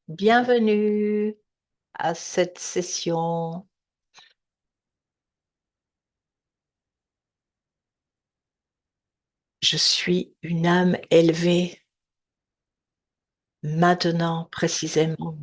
Bienvenue à cette session. Je suis une âme élevée, maintenant précisément.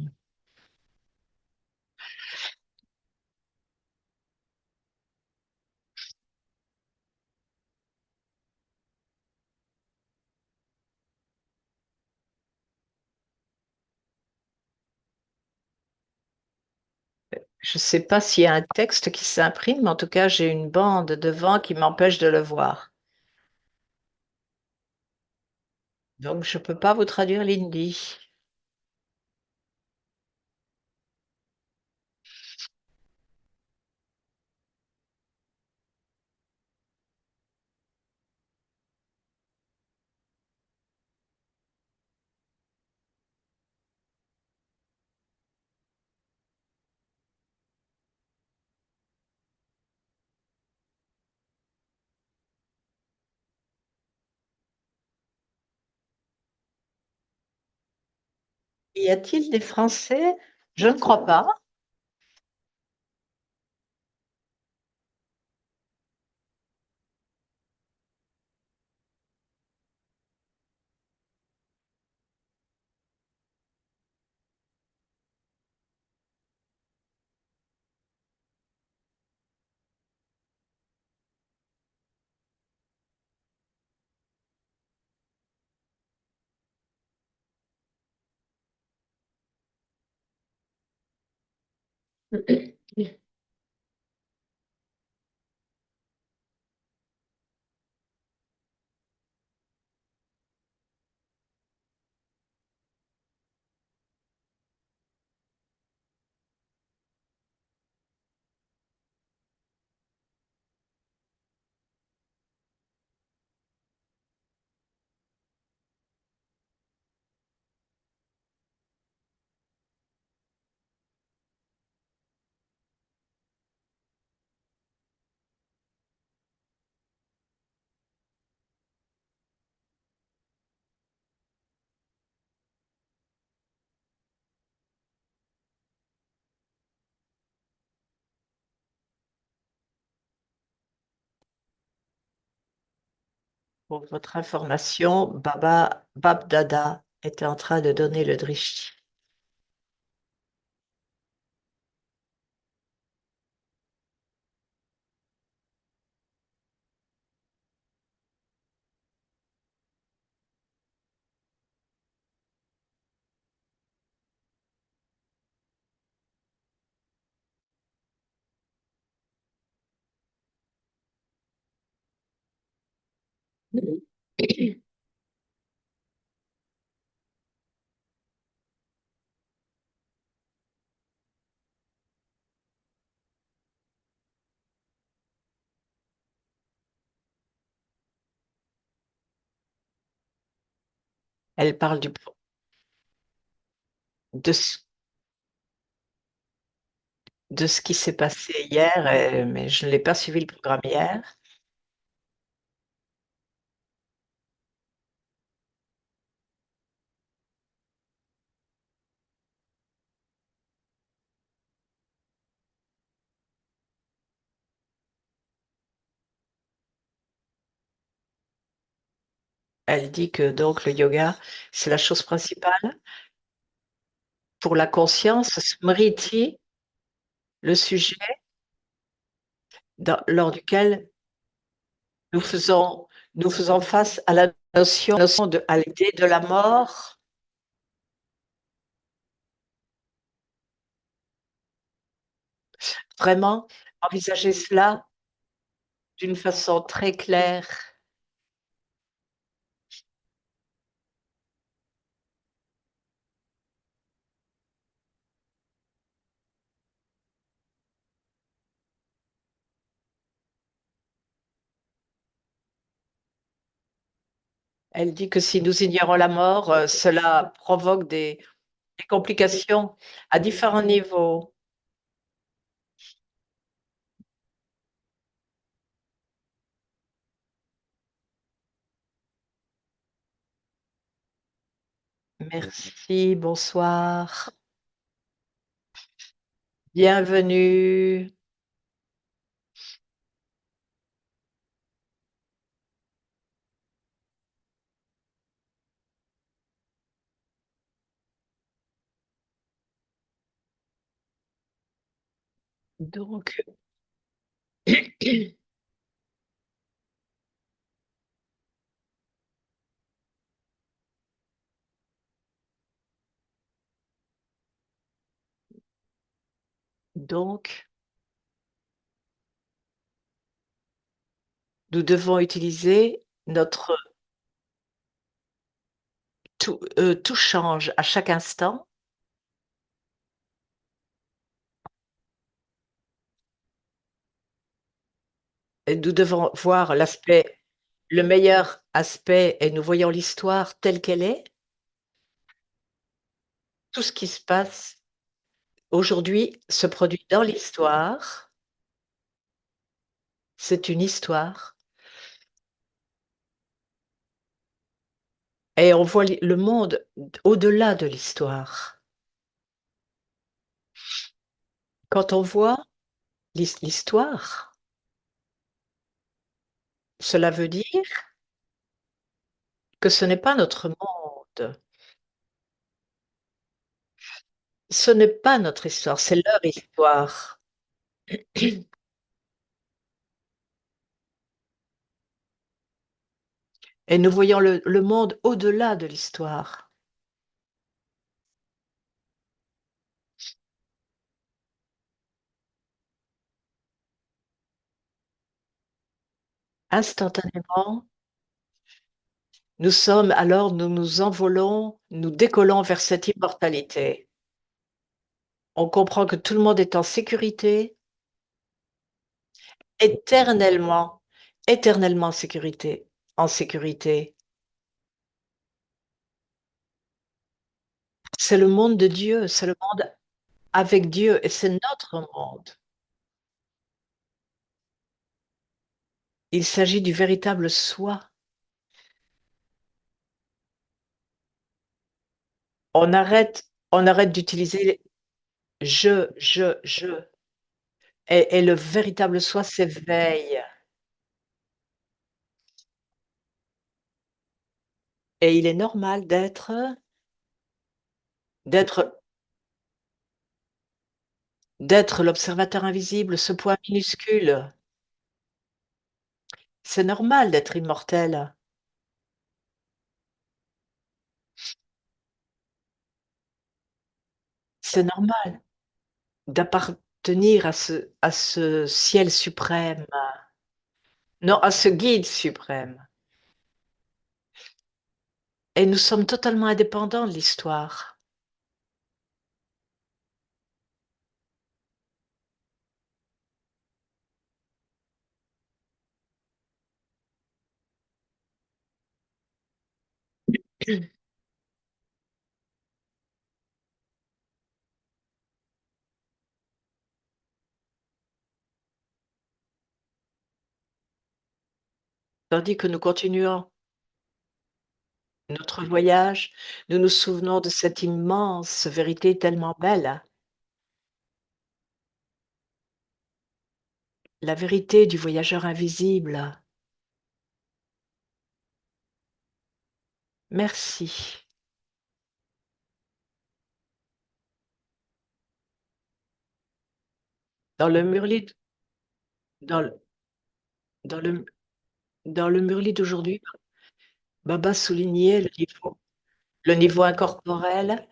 Je ne sais pas s'il y a un texte qui s'imprime, mais en tout cas, j'ai une bande devant qui m'empêche de le voir. Donc, je ne peux pas vous traduire l'hindi. Y a-t-il des Français? Je ne crois pas. Pour votre information, Bab Dada était en train de donner le drishti. Elle parle de, ce- de ce qui s'est passé hier, mais je ne l'ai pas suivi le programme hier. Elle dit que donc le yoga, c'est la chose principale pour la conscience. Smriti, le sujet lors duquel nous faisons, nous faisons face à la notion de, à l'idée de la mort. Vraiment, envisager cela d'une façon très claire. Elle dit que si nous ignorons la mort, cela provoque des complications à différents niveaux. Merci, bonsoir. Bienvenue. Donc donc, nous devons utiliser notre tout change à chaque instant et nous devons voir le meilleur aspect et nous voyons l'histoire telle qu'elle est. Tout ce qui se passe aujourd'hui se produit dans l'histoire. C'est une histoire et on voit le monde au-delà de l'histoire. Quand on voit l'histoire, cela veut dire que ce n'est pas notre monde. Ce n'est pas notre histoire, c'est leur histoire et nous voyons le monde au-delà de l'histoire. Instantanément, nous nous envolons, nous décollons vers cette immortalité. On comprend que tout le monde est en sécurité, éternellement, éternellement en sécurité. C'est le monde de Dieu, c'est le monde avec Dieu et c'est notre monde. Il s'agit du véritable soi. On arrête d'utiliser je et le véritable soi s'éveille et il est normal d'être d'être l'observateur invisible, ce point minuscule. C'est normal d'être immortel. C'est normal d'appartenir à ce ciel suprême, non, à ce guide suprême et nous sommes totalement indépendants de l'histoire. Tandis que nous continuons notre voyage, nous nous souvenons de cette immense vérité tellement belle, la vérité du voyageur invisible. Merci. Dans le Murli dans le dans le dans le Murli d'aujourd'hui, Baba soulignait le niveau incorporel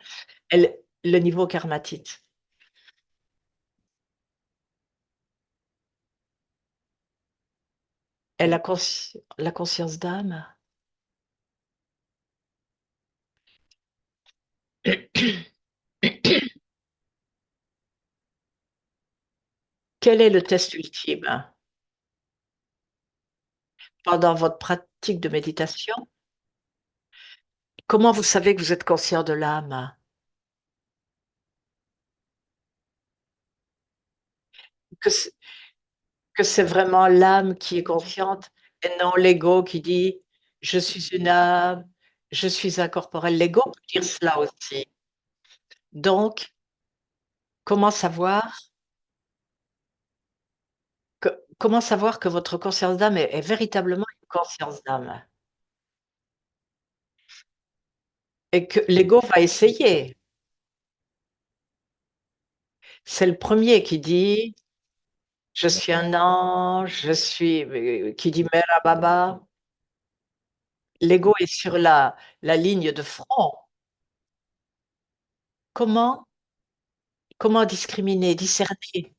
et le niveau karmatique et la conscience d'âme. Quel est le test ultime? Pendant votre pratique de méditation, comment vous savez que vous êtes conscient de l'âme? Que c que c'est vraiment l'âme qui est consciente et non l'ego qui dit: «Je suis une âme». Je suis incorporelle. L'ego peut dire cela aussi. Donc, comment savoir comment savoir que votre conscience d'âme est véritablement une conscience d'âme? Et que l'ego va essayer. C'est le premier qui dit: «Je suis un ange, je suis» qui dit: «Mera baba». L'ego est sur la ligne de front. Comment comment discriminer, discerner?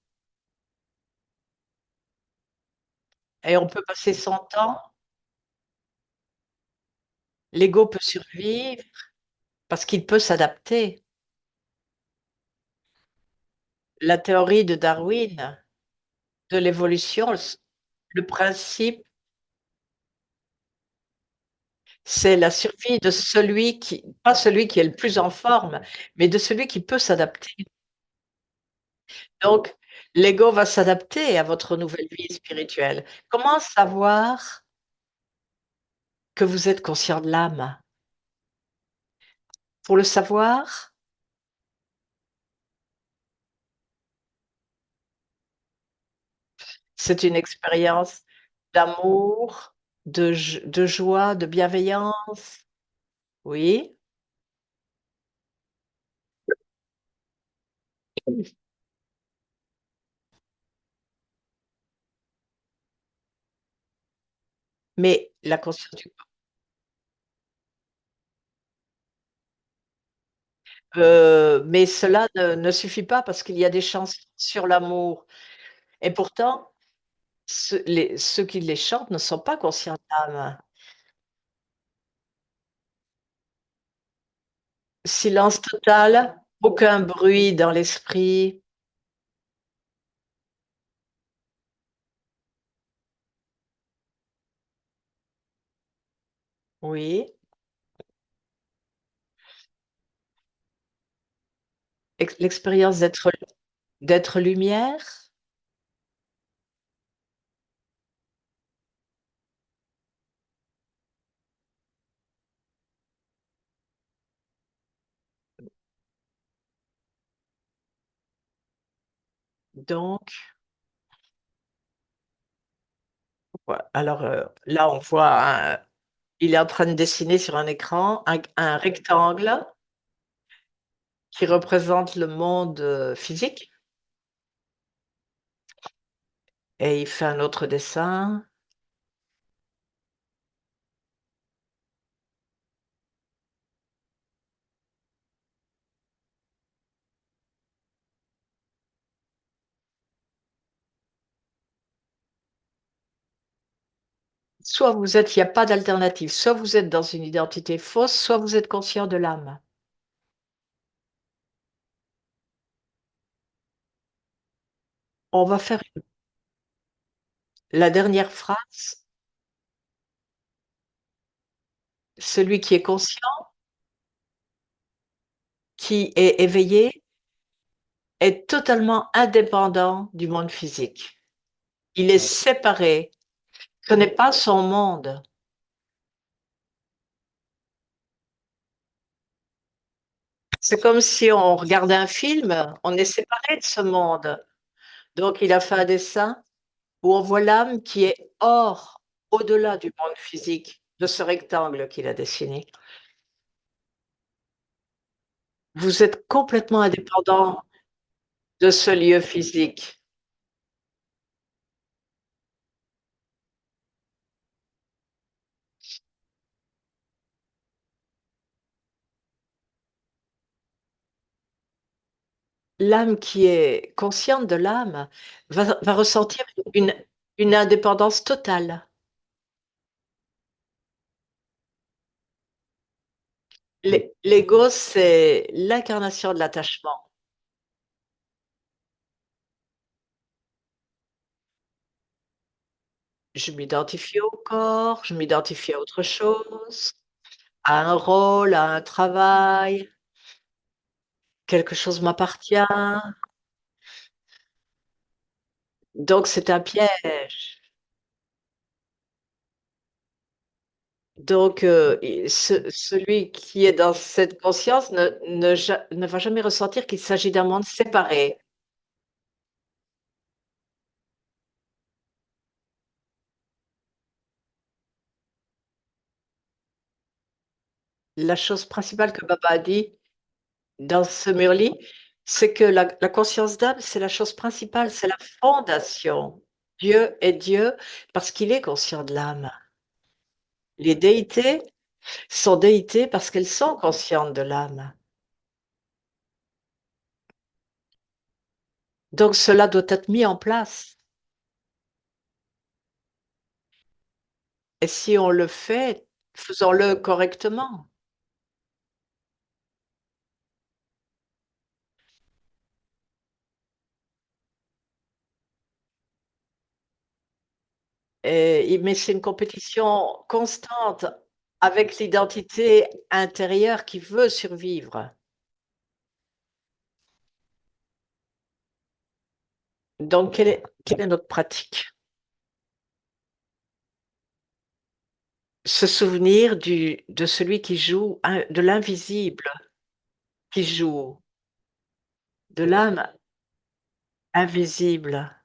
Et on peut passer son temps, l'ego peut survivre parce qu'il peut s'adapter. La théorie de Darwin, de l'évolution, le principe, c'est la survie de celui qui pas celui qui est le plus en forme, mais de celui qui peut s'adapter. Donc l'ego va s'adapter à votre nouvelle vie spirituelle. Comment savoir que vous êtes conscient de l'âme? Pour le savoir, c'est une expérience d'amour, de joie, de bienveillance. Oui, mais la conscience du mais cela ne suffit pas parce qu'il y a des chansons sur l'amour et pourtant ceux qui les chantent ne sont pas conscients de l'âme. Silence total, aucun bruit dans l'esprit. Oui, l'expérience d'être lumière, donc alors, là on voit il est en train de dessiner sur un écran un rectangle qui représente le monde, physique et il fait un autre dessin. Soit vous êtes il y a pas d'alternative, soit vous êtes dans une identité fausse, soit vous êtes conscient de l'âme. On va faire la dernière phrase. Celui qui est conscient, qui est éveillé, est totalement indépendant du monde physique. Il est séparé. Ce n'est pas son monde. C'est comme si on regardait un film, on est séparé de ce monde. Donc il a fait un dessin où on voit l'âme qui est hors, au-delà du monde physique, de ce rectangle qu'il a dessiné. Vous êtes complètement indépendant de ce lieu physique. L'âme qui est consciente de l'âme va ressentir une une indépendance totale. L'ego, c'est l'incarnation de l'attachement. Je m'identifie au corps, je m'identifie à autre chose, à un rôle, à un travail, quelque chose m'appartient, donc c'est un piège. Donc, celui qui est dans cette conscience ne va jamais ressentir qu'il s'agit d'un monde séparé. La chose principale que papa a dit dans ce mur-lit, c'est que la conscience d'âme, c'est la chose principale, c'est la fondation. Dieu est Dieu parce qu'il est conscient de l'âme. Les déités sont déités parce qu'elles sont conscientes de l'âme. Donc cela doit être mis en place. Et si on le fait, faisons-le correctement. Mais c'est une compétition constante avec l'identité intérieure qui veut survivre. Donc quelle est notre pratique? Se souvenir de celui qui joue, de l'invisible qui joue, de l'âme invisible.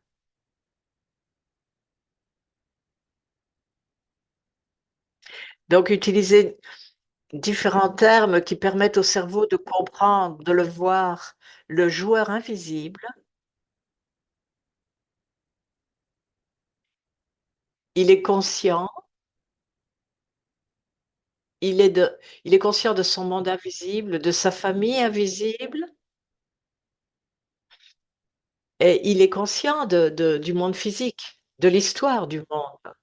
Donc utiliser différents termes qui permettent au cerveau de comprendre, de le voir. Le joueur invisible, il est conscient, il est de il est conscient de son monde invisible, de sa famille invisible et il est conscient du monde physique, de l'histoire du monde.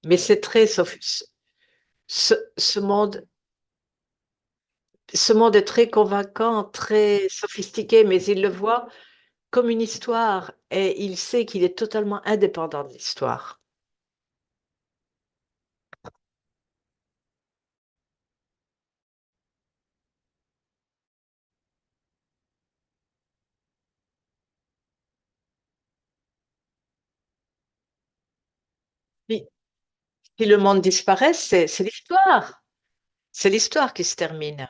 Mais c'est très ce monde ce monde est très convaincant, très sophistiqué, mais il le voit comme une histoire et il sait qu'il est totalement indépendant de l'histoire. Si si le monde disparaît, c'est l'histoire. C'est l'histoire qui se termine.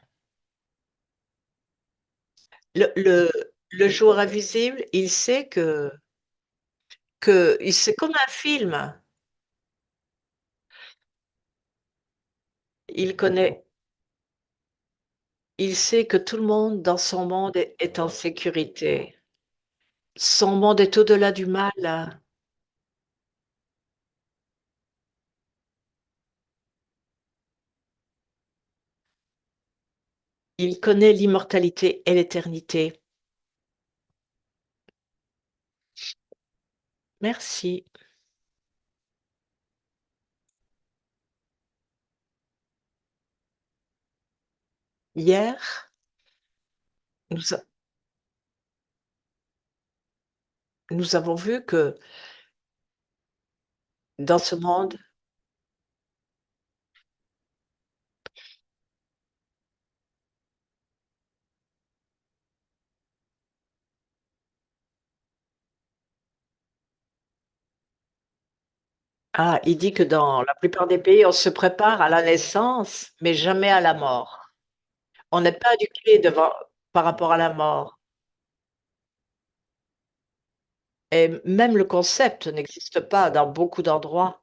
Le le le joueur invisible, il sait que il c'est comme un film. Il connaît il sait que tout le monde dans son monde est en sécurité. Son monde est au-delà du mal. Il connaît l'immortalité et l'éternité. Merci. Hier, nous a nous avons vu que dans ce monde il dit que dans la plupart des pays, on se prépare à la naissance, mais jamais à la mort. On n'est pas éduqué devant par rapport à la mort et même le concept n'existe pas dans beaucoup d'endroits.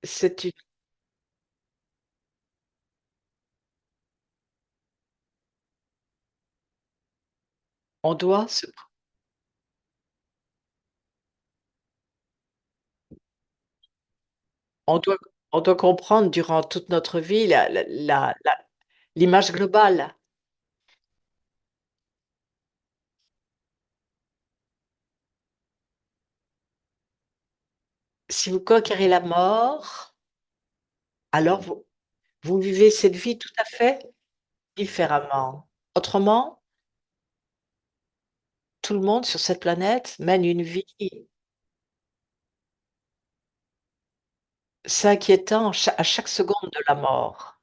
C'est une on doit se on doit on doit comprendre durant toute notre vie l'image globale. Si vous conquérez la mort, alors vous vivez cette vie tout à fait différemment. Autrement, tout le monde sur cette planète mène une vie s'inquiétant à chaque seconde de la mort.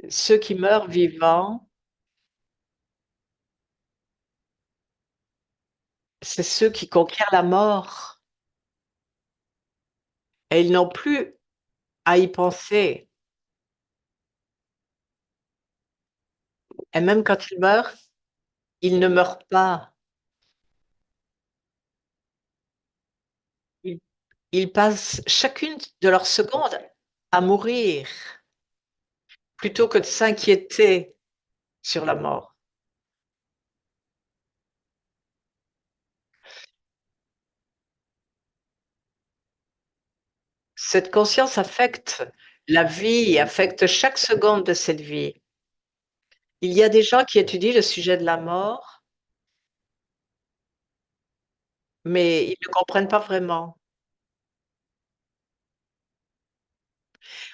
Ceux qui meurent vivants, c'est ceux qui conquièrent la mort et ils n'ont plus à y penser. Et même quand ils meurent, ils ne meurent pas. Ils, ils passent chacune de leurs secondes à mourir plutôt que de s'inquiéter sur la mort. Cette conscience affecte la vie, affecte chaque seconde de cette vie. Il y a des gens qui étudient le sujet de la mort, mais ils ne comprennent pas vraiment.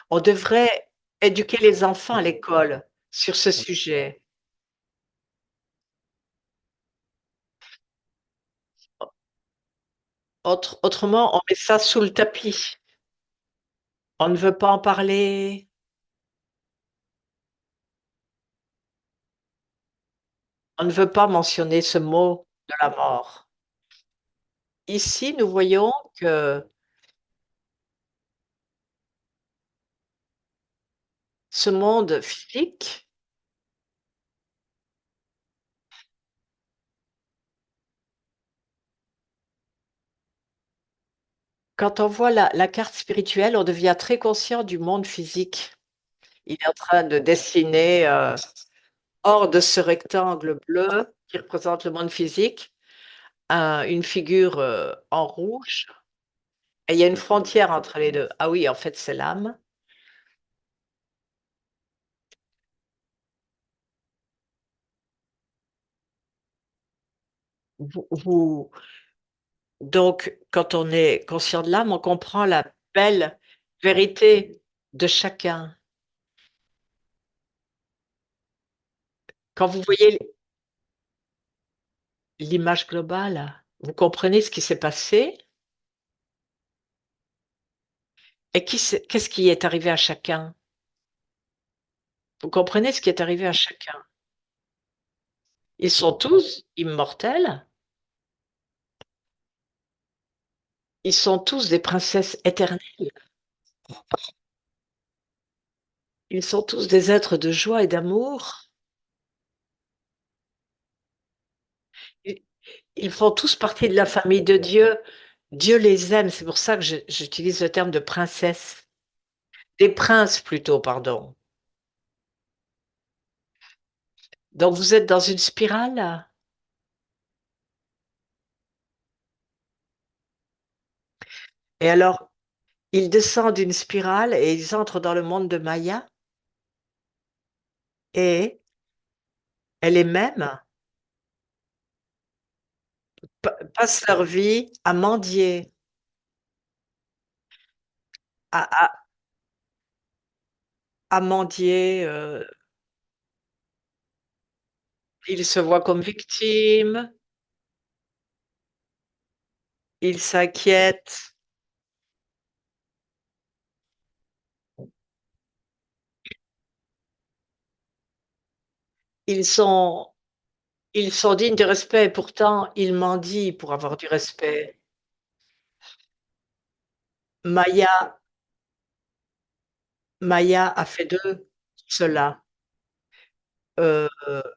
On devrait éduquer les enfants à l'école sur ce sujet. Autrement, on met ça sous le tapis. On ne veut pas en parler, on ne veut pas mentionner ce mot de la mort. Ici, nous voyons que ce monde physique, quand on voit la carte spirituelle, on devient très conscient du monde physique. Il est en train de dessiner, hors de ce rectangle bleu qui représente le monde physique, une figure, en rouge et il y a une frontière entre les 2. Ah oui, en fait, c'est l'âme. Vous donc quand on est conscient de l'âme, on comprend la belle vérité de chacun. Quand vous voyez l'image globale, vous comprenez ce qui s'est passé et qu'est-ce qui est arrivé à chacun. Vous comprenez ce qui est arrivé à chacun. Ils sont tous immortels, ils sont tous des princesses éternelles, ils sont tous des êtres de joie et d'amour. Ils ils font tous partie de la famille de Dieu. Dieu les aime, c'est pour ça que j'utilise le terme de princesse. Des princes plutôt, pardon. Donc vous êtes dans une spirale? Et alors, ils descendent d'une spirale et ils entrent dans le monde de Maya et les mêmes passent leur vie à mendier, à à à mendier, ils se voient comme victimes, ils s'inquiètent, ils sont ils sont dignes de respect et pourtant ils mendient pour avoir du respect. Maya Maya a fait d'eux cela.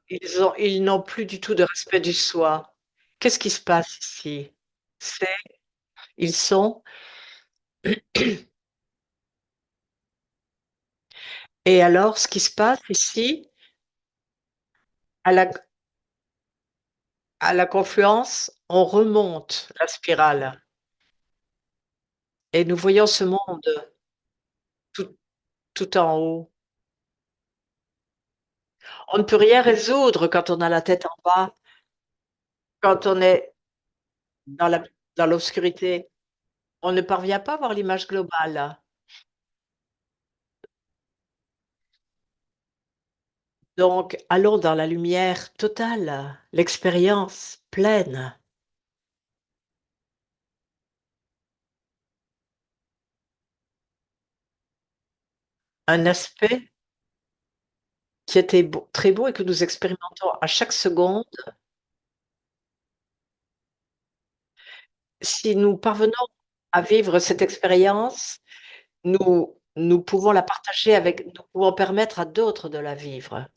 Ils n'ont plus du tout de respect du soi. Qu'est-ce qui se passe ici? C'est ils sont et alors ce qui se passe ici, à la à la confluence, on remonte la spirale et nous voyons ce monde tout tout en haut. On ne peut rien résoudre quand on a la tête en bas, quand on est dans la dans l'obscurité. On ne parvient pas à voir l'image globale. Donc allons dans la lumière totale, l'expérience pleine, un aspect qui était beau très beau et que nous expérimentons à chaque seconde, Si nous parvenons à vivre cette expérience, nous pouvons la partager avec nous pouvons permettre à d'autres de la vivre.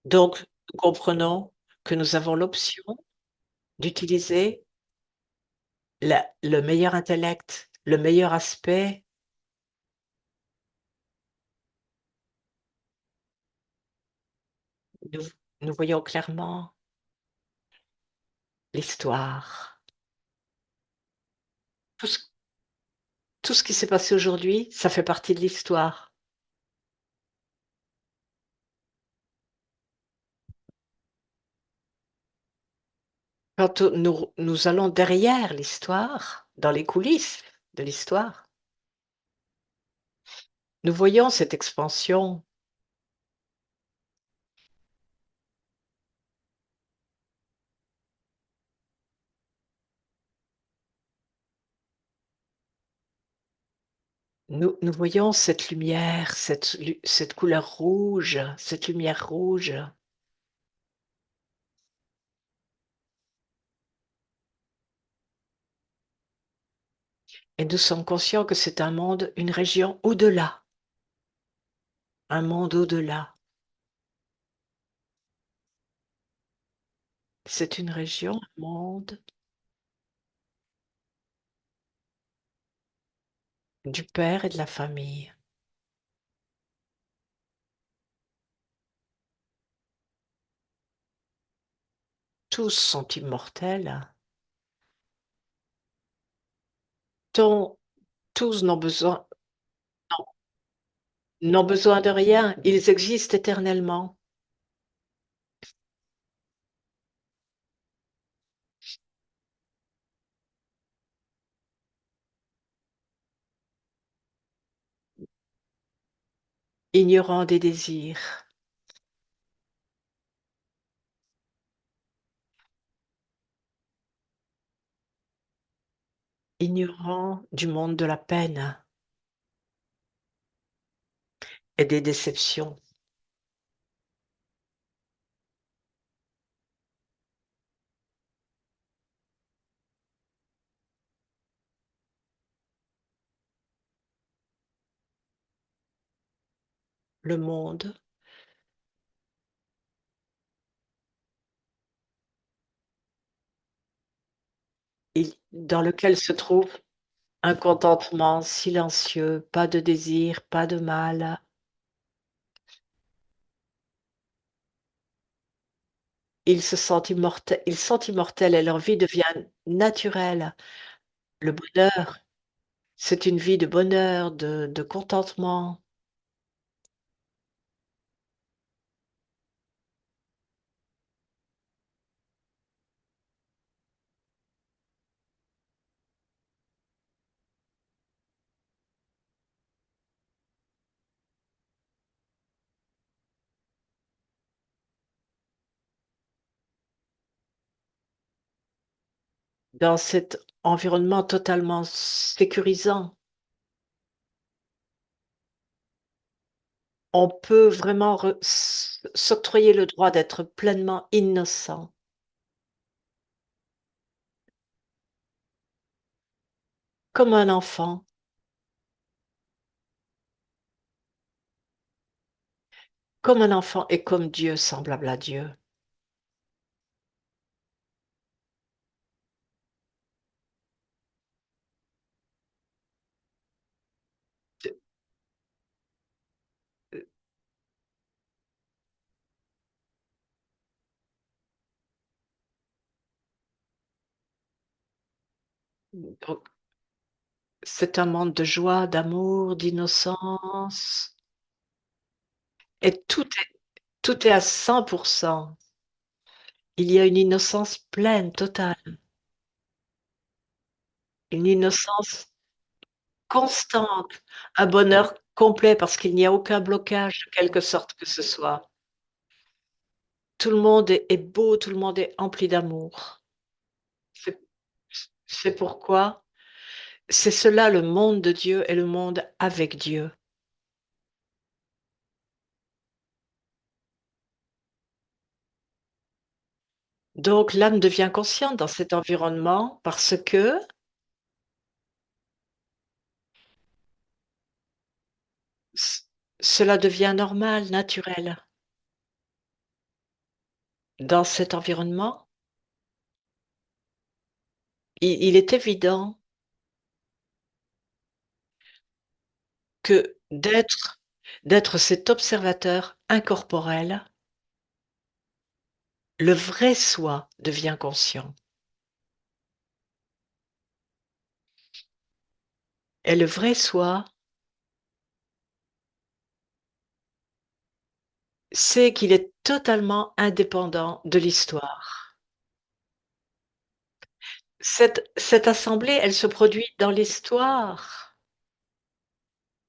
Donc nous comprenons que nous avons l'option d'utiliser le meilleur intellect, le meilleur aspect. Nous nous voyons clairement l'histoire. Tout ce tout ce qui s'est passé aujourd'hui, ça fait partie de l'histoire. Quand, nous allons derrière l'histoire, dans les coulisses de l'histoire, nous voyons cette expansion. Nous voyons cette lumière, cette couleur rouge, cette lumière rouge, et nous sommes conscients que c'est un monde, une région au-delà, un monde au-delà. C'est une région, un monde du père et de la famille. Tous sont immortels, dont tous n'ont besoin de rien, ils existent éternellement. Ignorant des désirs, ignorant du monde de la peine et des déceptions. Le monde, dans lequel se trouve un contentement silencieux, pas de désir, pas de mal. Ils sont immortels et leur vie devient naturelle. Le bonheur, c'est une vie de bonheur, de contentement. Dans cet environnement totalement sécurisant, on peut vraiment s'octroyer le droit d'être pleinement innocent, comme un enfant, et comme Dieu, semblable à Dieu. Donc, c'est un monde de joie, d'amour, d'innocence, et tout est à 100%. Il y a une innocence pleine, totale, une innocence constante, un bonheur complet parce qu'il n'y a aucun blocage de quelque sorte que ce soit. Tout le monde est beau, tout le monde est empli d'amour. C'est c'est pourquoi c'est cela le monde de Dieu et le monde avec Dieu. Donc l'âme devient consciente dans cet environnement parce que c cela devient normal, naturel. Dans cet environnement, il est évident que d'être cet observateur incorporel, le vrai soi devient conscient et le vrai soi sait qu'il est totalement indépendant de l'histoire. Cette assemblée, elle se produit dans l'histoire,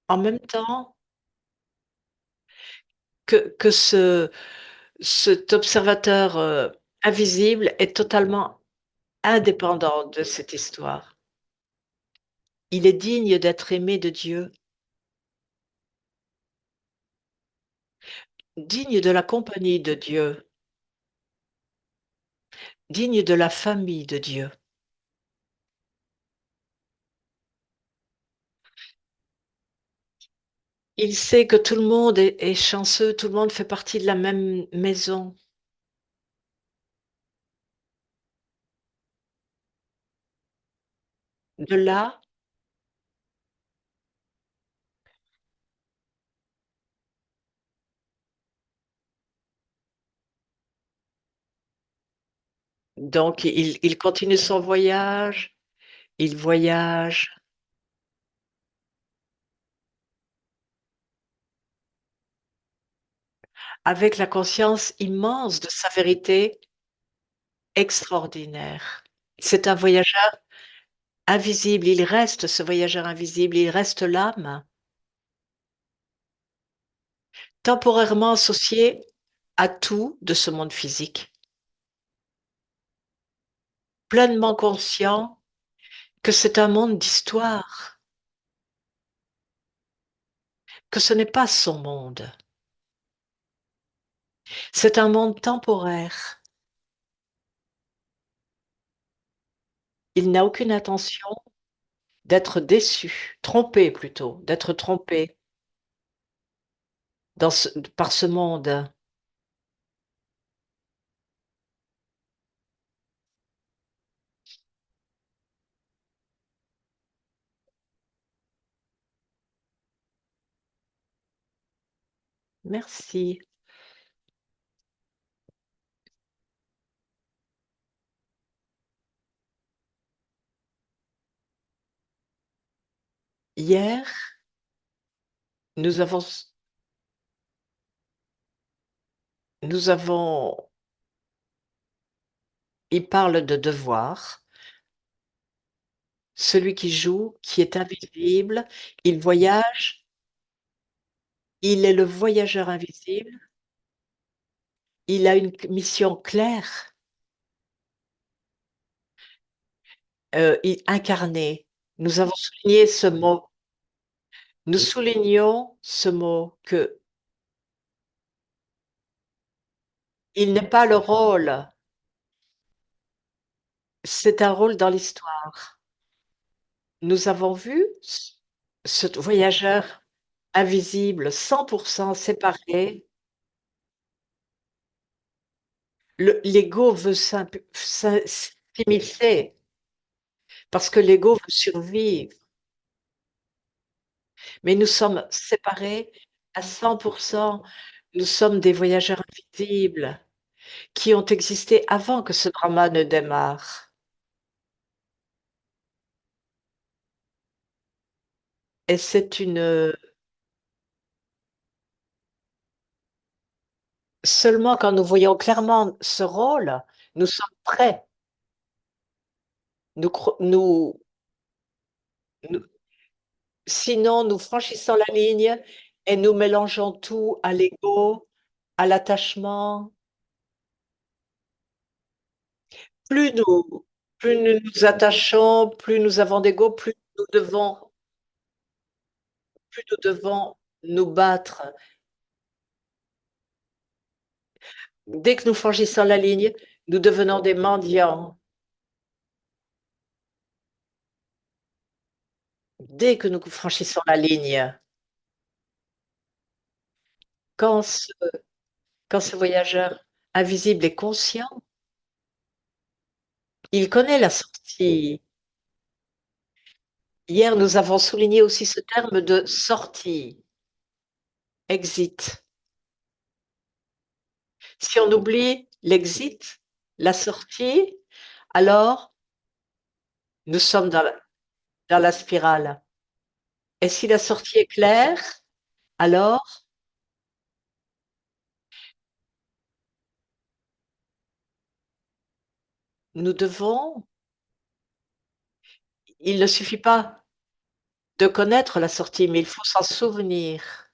en même temps que cet observateur, invisible est totalement indépendant de cette histoire. Il est digne d'être aimé de Dieu, digne de la compagnie de Dieu, digne de la famille de Dieu. Il sait que tout le monde est chanceux, tout le monde fait partie de la même maison. De là, donc il continue son voyage, il voyage avec la conscience immense de sa vérité extraordinaire. C'est un voyageur invisible, il reste ce voyageur invisible, il reste l'âme, temporairement associée à tout de ce monde physique, pleinement conscient que c'est un monde d'histoire, que ce n'est pas son monde. C'est un monde temporaire. Il n'a aucune intention d'être déçu, trompé plutôt, d'être trompé dans ce par ce monde. Merci. Hier, nous avons nous avons il parle de devoir. Celui qui joue, qui est invisible, il voyage, il est le voyageur invisible, il a une mission claire, incarnée. Nous avons souligné ce mot. Nous soulignons ce mot que il n'est pas le rôle, c'est un rôle dans l'histoire. Nous avons vu ce voyageur invisible, 100 séparé. L'ego veut s'immiscer parce que l'ego veut survivre, mais nous sommes séparés à 100. Nous sommes des voyageurs invisibles qui ont existé avant que ce drama ne démarre et c'est seulement quand nous voyons clairement ce rôle, nous sommes prêts. Nous nous sinon nous franchissons la ligne et nous mélangeons tout à l'ego, à l'attachement. Plus nous nous attachons, plus nous avons d'ego, plus nous devons nous battre. Dès que nous franchissons la ligne, Nous devenons des mendiants dès que nous franchissons la ligne. Quand ce, quand ce voyageur invisible est conscient, il connaît la sortie. Hier, nous avons souligné aussi ce terme de sortie, exit. Si on oublie l'exit, la sortie, alors nous sommes dans la spirale. Et si la sortie est claire, alors nous devons, il ne suffit pas de connaître la sortie, mais il faut s'en souvenir.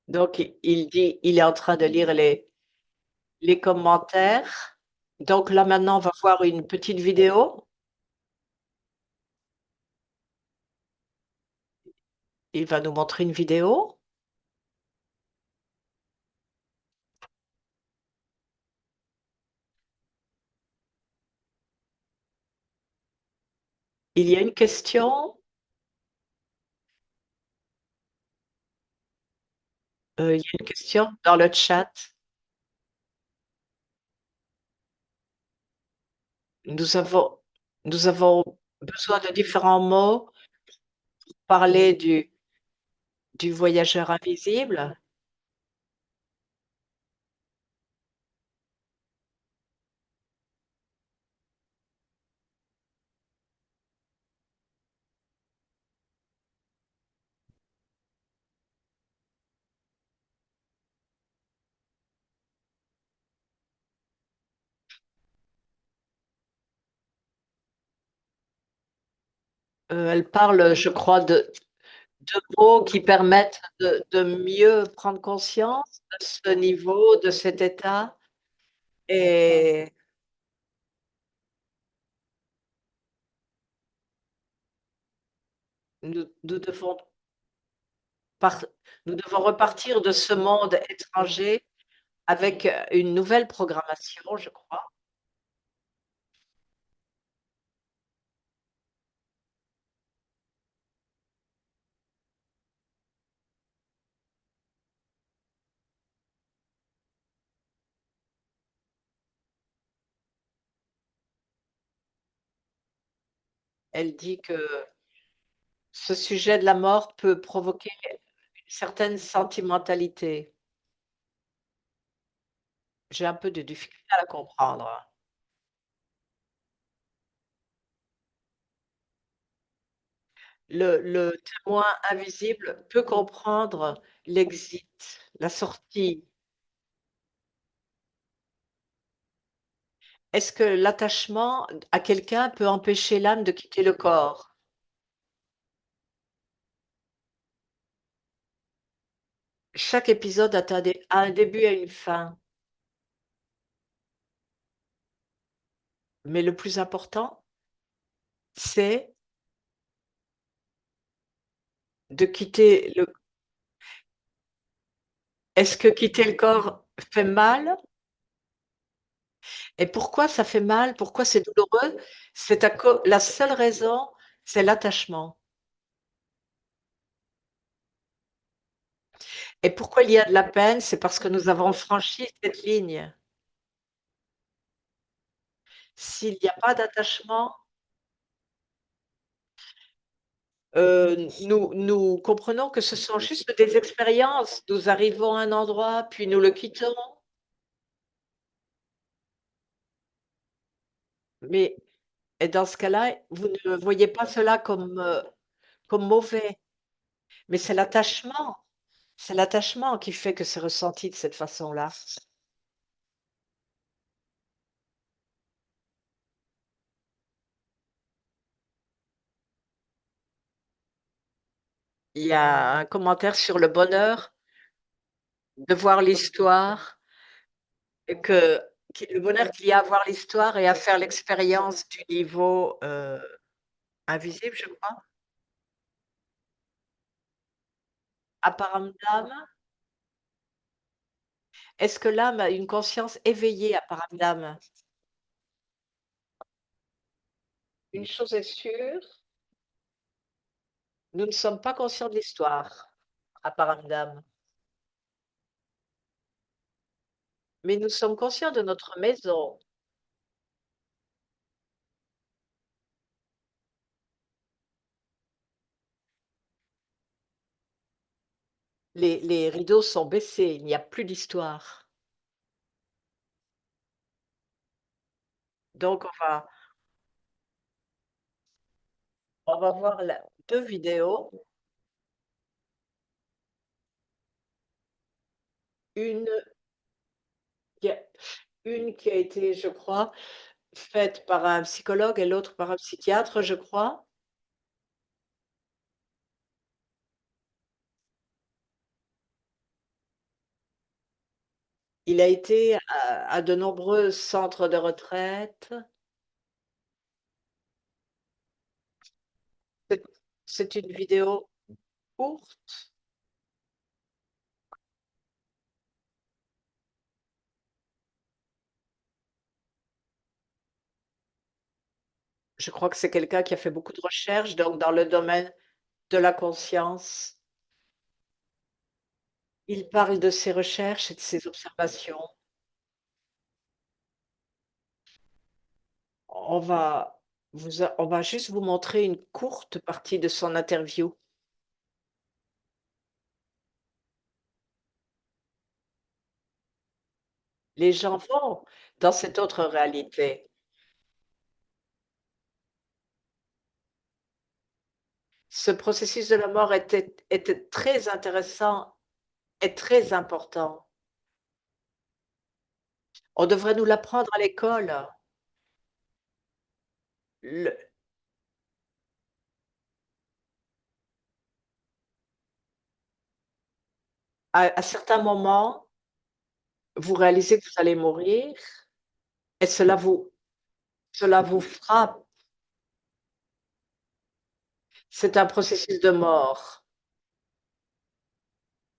Donc, il dit, il est en train de lire les commentaires. Donc là, maintenant, on va voir une petite vidéo. Il va nous montrer une vidéo. Il y a une question. Il y a une question dans le chat. Nous avons, nous avons besoin de différents mots pour parler du voyageur invisible. Elle parle, je crois, de mots qui permettent de mieux prendre conscience de ce niveau, de cet état. Et nous devons, par- nous devons repartir de ce monde étranger avec une nouvelle programmation, je crois. Elle dit que ce sujet de la mort peut provoquer une certaine sentimentalité. J'ai un peu de difficulté à la comprendre. Le témoin invisible peut comprendre l'exit, la sortie. Est-ce que l'attachement à quelqu'un peut empêcher l'âme de quitter le corps? Chaque épisode a un début et une fin, mais le plus important, c'est de quitter le. Est-ce que quitter le corps fait mal? Et pourquoi ça fait mal? Pourquoi c'est douloureux? C'est à cau La seule raison, c'est l'attachement. Et pourquoi il y a de la peine? C'est parce que nous avons franchi cette ligne. S'il n'y a pas d'attachement, nous comprenons que ce sont juste des expériences. Nous arrivons à un endroit, puis nous le quittons. Mais et dans ce cas-là, vous ne voyez pas cela comme mauvais, mais c'est l'attachement qui fait que c'est ressenti de cette façon-là. Il y a un commentaire sur le bonheur de voir l'histoire et le bonheur qu'il y a à voir l'histoire et à faire l'expérience du niveau, invisible, je crois. À Paramdam, est-ce que l'âme a une conscience éveillée à Paramdam? Une chose est sûre, nous ne sommes pas conscients de l'histoire à Paramdam, mais nous sommes conscients de notre maison. Les rideaux sont baissés, il n'y a plus d'histoire. Donc on va voir la 2 vidéos, une qui a une qui a été, je crois, faite par un psychologue et l'autre par un psychiatre, je crois. Il a été à de nombreux centres de retraite. C'est c'est une vidéo courte. Je crois que c'est quelqu'un qui a fait beaucoup de recherches, donc dans le domaine de la conscience. Il parle de ses recherches et de ses observations. On va juste vous montrer une courte partie de son interview. Les gens vont dans cette autre réalité. Ce processus de la mort était très intéressant et très important. On devrait nous l'apprendre à l'école. Le à certains moments, vous réalisez que vous allez mourir et cela vous frappe. C'est un processus de mort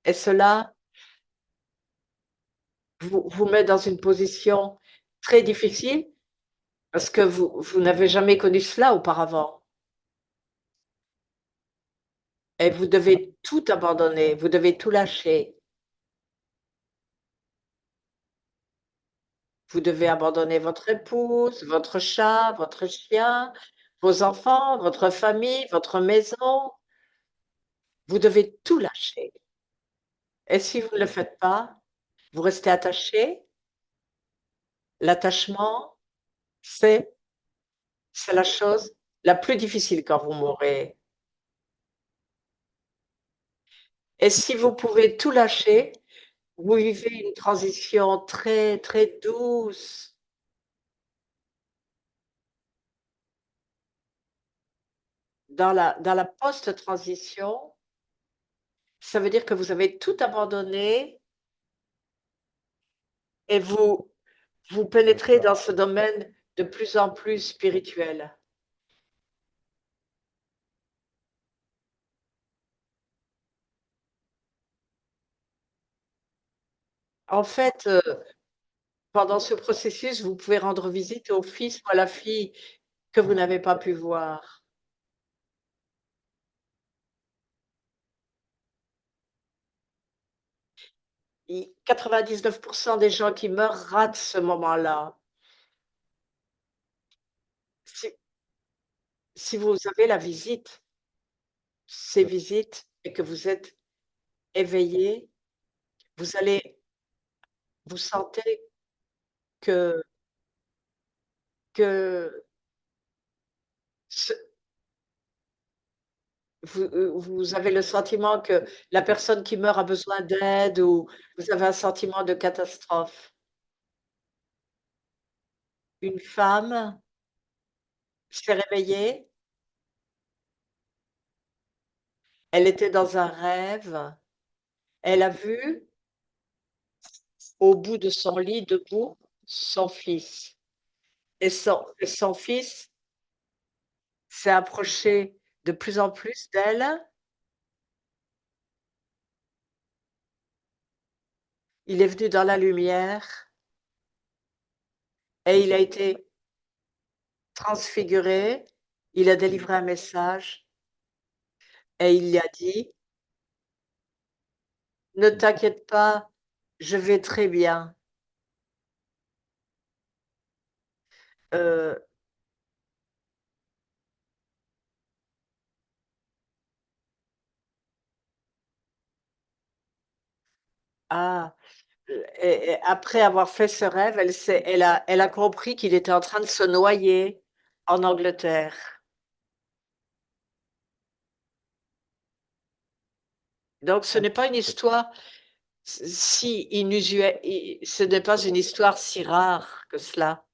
et cela vous met dans une position très difficile parce que vous n'avez jamais connu cela auparavant et vous devez tout abandonner, vous devez tout lâcher. Vous devez abandonner votre épouse, votre chat, votre chien, vos enfants, votre famille, votre maison. Vous devez tout lâcher et si vous ne le faites pas, vous restez attaché. L'attachement, c'est c'est la chose la plus difficile quand vous mourrez et si vous pouvez tout lâcher, vous vivez une transition très, très douce. Dans la post-transition, ça veut dire que vous avez tout abandonné et vous pénétrez dans ce domaine de plus en plus spirituel. En fait, pendant ce processus, vous pouvez rendre visite au fils ou à la fille que vous n'avez pas pu voir. I 99 des gens qui meurent ratent ce moment-là. Si si vous avez la visite, ces visites et que vous êtes éveillé, vous allez vous sentez que que ce vous avez le sentiment que la personne qui meurt a besoin d'aide ou vous avez un sentiment de catastrophe. Une femme s'est réveillée, elle était dans un rêve, elle a vu au bout de son lit debout son fils et son fils s'est approché de plus en plus d'elle il est venu dans la lumière et il a été transfiguré, il a délivré un message et il lui a dit: «Ne t'inquiète pas, je vais très bien». Heu, ah, et après avoir fait ce rêve, elle a compris qu'il était en train de se noyer en Angleterre. Donc ce n'est pas une histoire si inusuelle, ce n'est pas une histoire si rare que cela.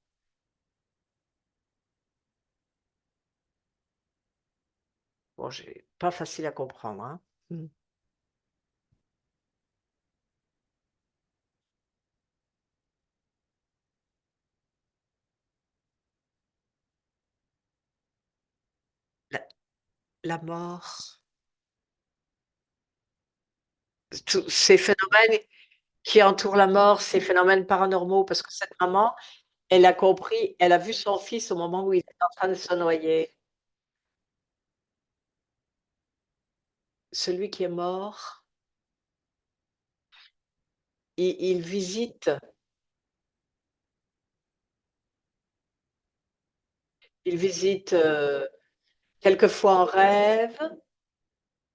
Bon, j'ai pas facile à comprendre, hein. Mmh. La la mort, tous ces phénomènes qui entourent la mort, ces phénomènes paranormaux, parce que cette maman, elle a compris, elle a vu son fils au moment où il était en train de se noyer. Celui qui est mort, il visite, quelquefois en rêve,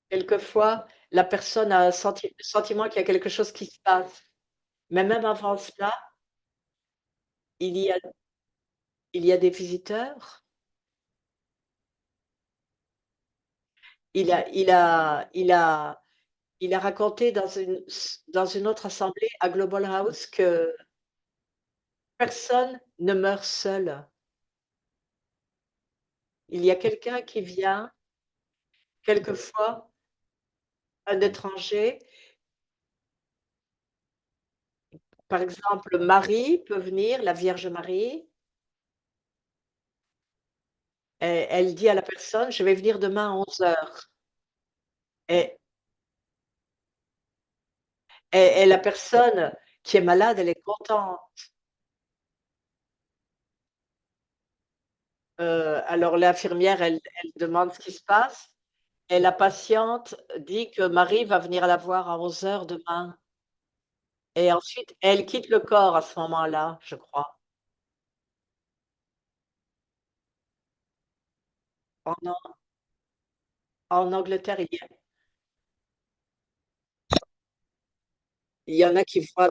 quelquefois la personne a un sentiment qu'il y a quelque chose qui se passe. Mais même avant cela, il y a il y a des visiteurs. Il a raconté dans une autre assemblée à Global House que personne ne meurt seul. Il y a quelqu'un qui vient, quelquefois, un étranger, par exemple, Marie peut venir, la Vierge Marie, et elle dit à la personne: «Je vais venir demain à 11 heures». Et et la personne qui est malade, elle est contente. Alors l'infirmière, elle demande ce qui se passe et la patiente dit que Marie va venir la voir à 11 heures demain et ensuite elle quitte le corps à ce moment-là, je crois. En An en Angleterre, il y en a qui voient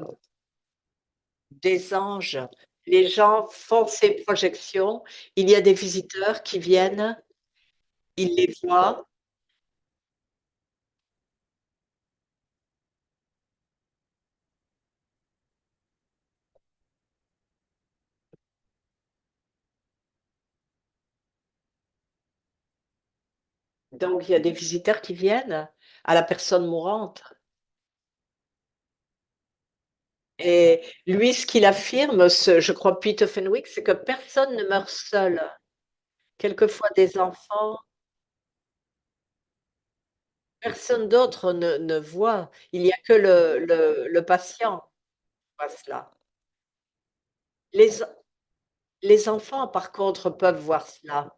des anges. Les gens font ces projections. Il y a des visiteurs qui viennent, ils les voient. Donc il y a des visiteurs qui viennent à la personne mourante et lui, ce qu'il affirme, je crois Peter Fenwick, c'est que personne ne meurt seul. Quelquefois des enfants, personne d'autre ne voit. Il y a que le patient qui voit cela. Les en les enfants, par contre, peuvent voir cela,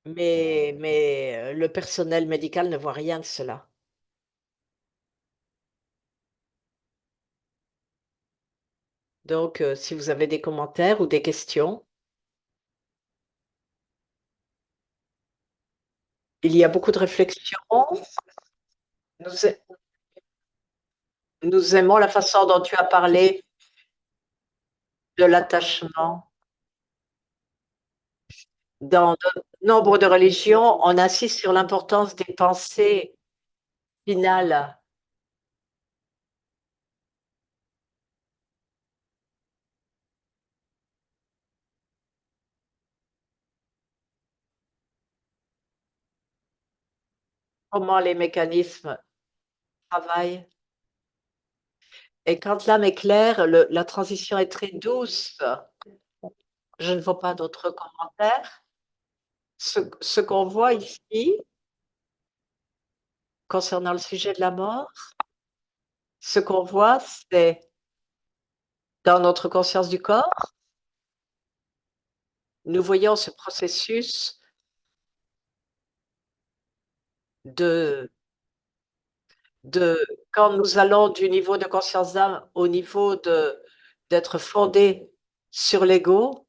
mais le personnel médical ne voit rien de cela. Donc si vous avez des commentaires ou des questions, il y a beaucoup de réflexions. Nous ai nous aimons la façon dont tu as parlé de l'attachement. Dans de nombre de religions, on insiste sur l'importance des pensées finales. Comment les mécanismes travaillent et quand l'âme est claire, la transition est très douce. Je ne vois pas d'autres commentaires. Ce qu'on voit ici, concernant le sujet de la mort, ce qu'on voit, c'est dans notre conscience du corps, nous voyons ce processus de, de quand nous allons du niveau de conscience d'âme au niveau d'être fondé sur l'ego.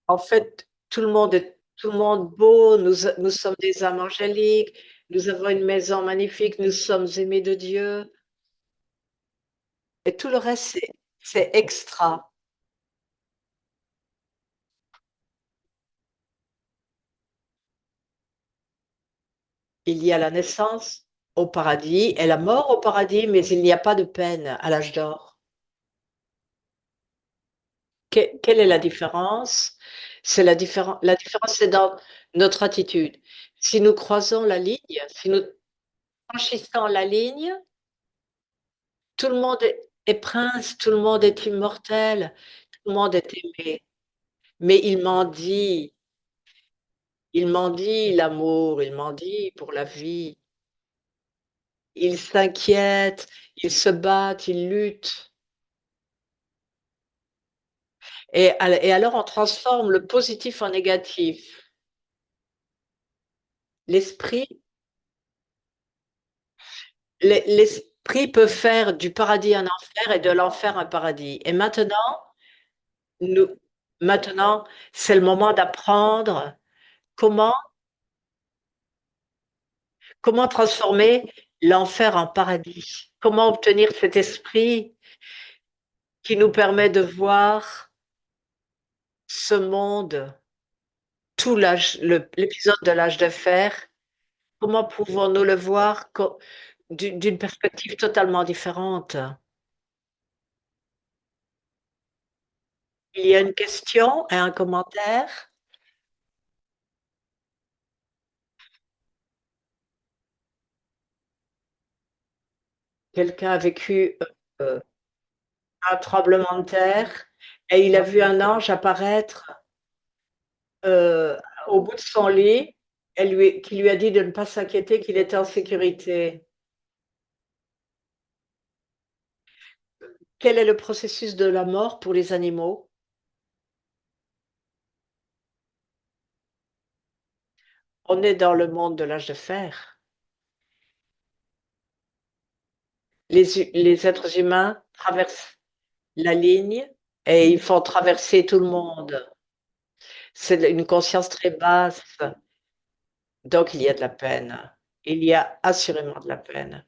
En fait, tout le monde beau, nous sommes des âmes angéliques, nous avons une maison magnifique, nous sommes aimés de Dieu, et tout le reste, c'est extra. Il y a la naissance au paradis et la mort au paradis, mais il n'y a pas de peine à l'âge d'or. Quelle est la différence? La différence, c'est dans notre attitude. Si nous croisons la ligne, si nous franchissons la ligne, tout le monde est prince, tout le monde est immortel, tout le monde est aimé. Mais il m'en dit l'amour, il m'en dit pour la vie. Ils s'inquiètent, ils se battent, ils luttent. Et alors on transforme le positif en négatif. L'esprit, l'esprit peut faire du paradis un enfer et de l'enfer un paradis. Et nous, maintenant, c'est le moment d'apprendre comment, comment transformer l'enfer en paradis. Comment obtenir cet esprit qui nous permet de voir ce monde, l'épisode de l'âge de fer. Comment pouvons-nous le voir d'une perspective totalement différente? Il y a une question et un commentaire. Quelqu'un a vécu euh, un tremblement de terre et il a vu un ange apparaître euh, au bout de son lit qui lui a dit de ne pas s'inquiéter, qu'il était en sécurité. Quel est le processus de la mort pour les animaux? On est dans le monde de l'âge de fer. Les êtres humains traversent la ligne et ils font traverser tout le monde. C'est une conscience très basse, donc il y a de la peine. Il y a assurément de la peine.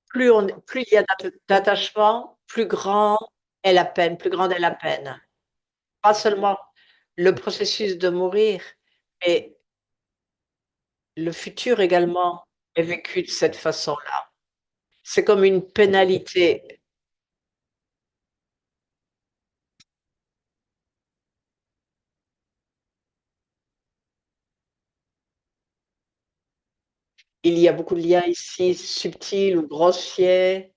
Plus il y a d'attachement, plus grand est la peine, plus grande est la peine. Pas seulement le processus de mourir, mais le futur également est vécu de cette façon-là. C'est comme une pénalité. Il y a beaucoup de liens ici, subtils ou grossiers.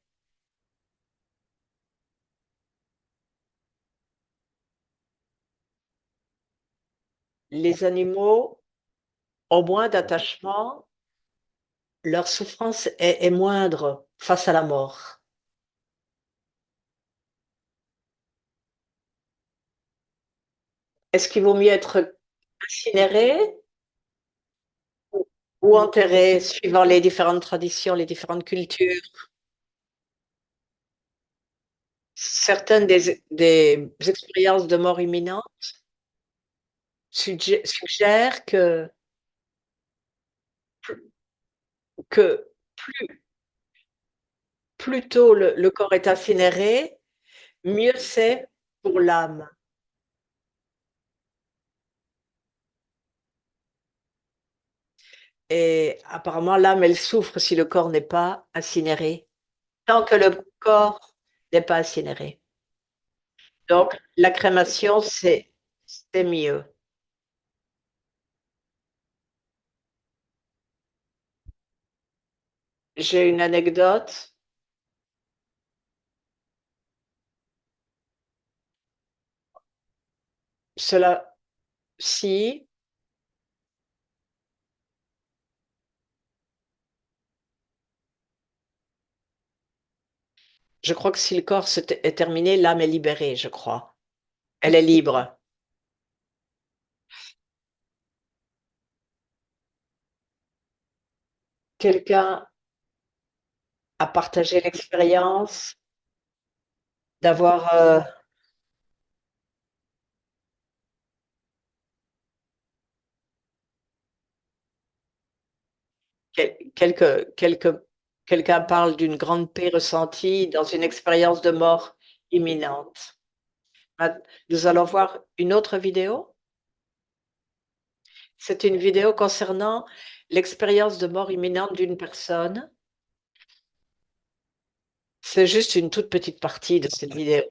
Les animaux ont moins d'attachement, leur souffrance est moindre face à la mort. Est-ce qu'il vaut mieux être incinéré ou enterré, suivant les différentes traditions, les différentes cultures? Certaines des expériences de mort imminente suggèrent que plus, plus tôt le corps est incinéré, mieux c'est pour l'âme. Et apparemment, l'âme, elle souffre si le corps n'est pas incinéré, tant que le corps n'est pas incinéré. Donc, la crémation, c'est, mieux. J'ai une anecdote. Cela, si, je crois que si le corps est terminé, l'âme est libérée, je crois. Elle est libre. Quelqu'un a partagé l'expérience d'avoir quelqu'un parle d'une grande paix ressentie dans une expérience de mort imminente. Ah, nous allons voir une autre vidéo. C'est une vidéo concernant l'expérience de mort imminente d'une personne. C'est juste une toute petite partie de cette vidéo.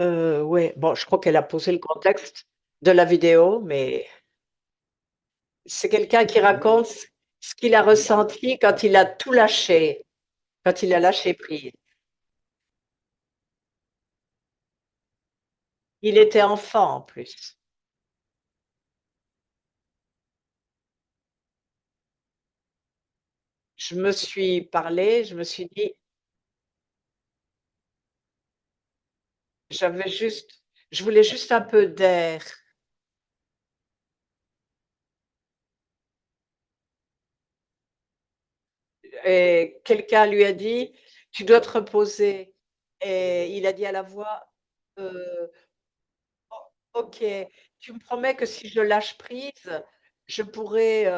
Ouais, bon, je crois qu'elle a posé le contexte de la vidéo, mais c'est quelqu'un qui raconte ce qu'il a ressenti quand il a tout lâché, quand il a lâché prise. Il était enfant en plus. Je me suis parlé, je me suis dit, j'avais juste, je voulais juste un peu d'air. Et quelqu'un lui a dit, tu dois te reposer. Et il a dit à la voix, euh, ok, tu me promets que si je lâche prise, je pourrai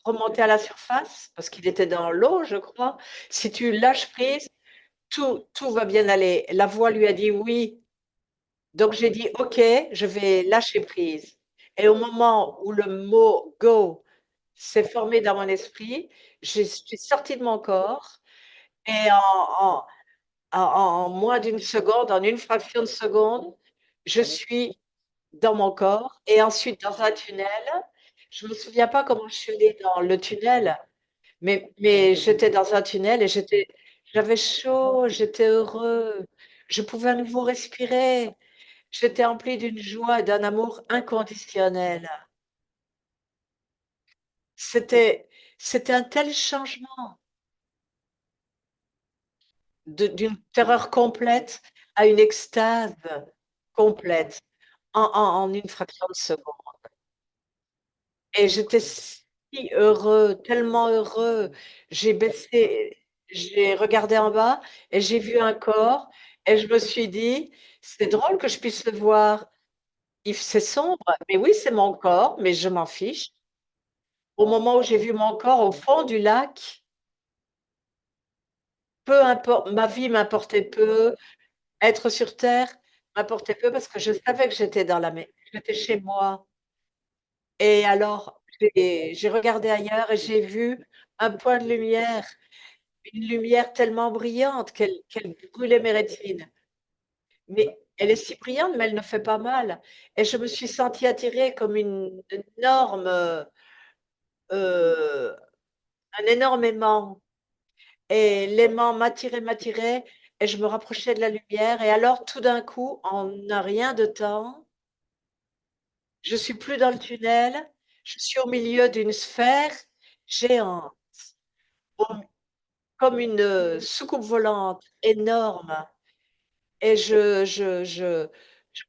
remonter à la surface, parce qu'il était dans l'eau, je crois. Si tu lâches prise, tout va bien aller. La voix lui a dit oui. Donc j'ai dit ok, je vais lâcher prise. Et au moment où le mot go s'est formé dans mon esprit, je suis sortie de mon corps et en moins d'une seconde, en une fraction de seconde, je suis dans mon corps et ensuite dans un tunnel. Je ne me souviens pas comment je suis allée dans le tunnel, mais j'étais dans un tunnel et j'avais chaud, j'étais heureux, je pouvais à nouveau respirer, j'étais emplie d'une joie et d'un amour inconditionnel. C'était, c'était un tel changement d'une terreur complète à une extase complète en une fraction de seconde. Et j'étais si heureux, tellement heureux. J'ai baissé, j'ai regardé en bas et j'ai vu un corps et je me suis dit, c'est drôle que je puisse le voir. C'est sombre, mais oui, c'est mon corps, mais je m'en fiche. Au moment où j'ai vu mon corps au fond du lac, peu importe, ma vie m'importait peu, être sur Terre m'importait peu parce que je savais que j'étais dans la mer, j'étais chez moi. Et alors, j'ai regardé ailleurs et j'ai vu un point de lumière, une lumière tellement brillante qu'elle brûlait mes rétines. Mais elle est si brillante, mais elle ne fait pas mal. Et je me suis sentie attirée comme une énorme, euh, un énorme aimant. Et l'aimant m'attirait, et je me rapprochais de la lumière. Et alors, tout d'un coup, en un rien de temps, je suis plus dans le tunnel, je suis au milieu d'une sphère géante, au comme une soucoupe volante énorme et je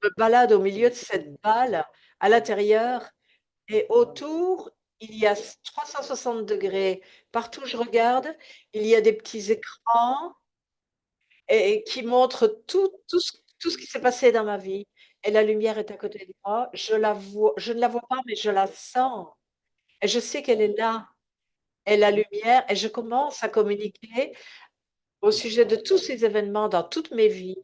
me balade au milieu de cette balle à l'intérieur Et autour, il y a 360 degrés. Partout où je regarde, il y a des petits écrans et qui montrent tout ce qui s'est passé dans ma vie. Et la lumière est à côté de moi. Je la vois, je ne la vois pas, mais je la sens. Et je sais qu'elle est là. Et la lumière, et je commence à communiquer au sujet de tous ces événements dans toutes mes vies.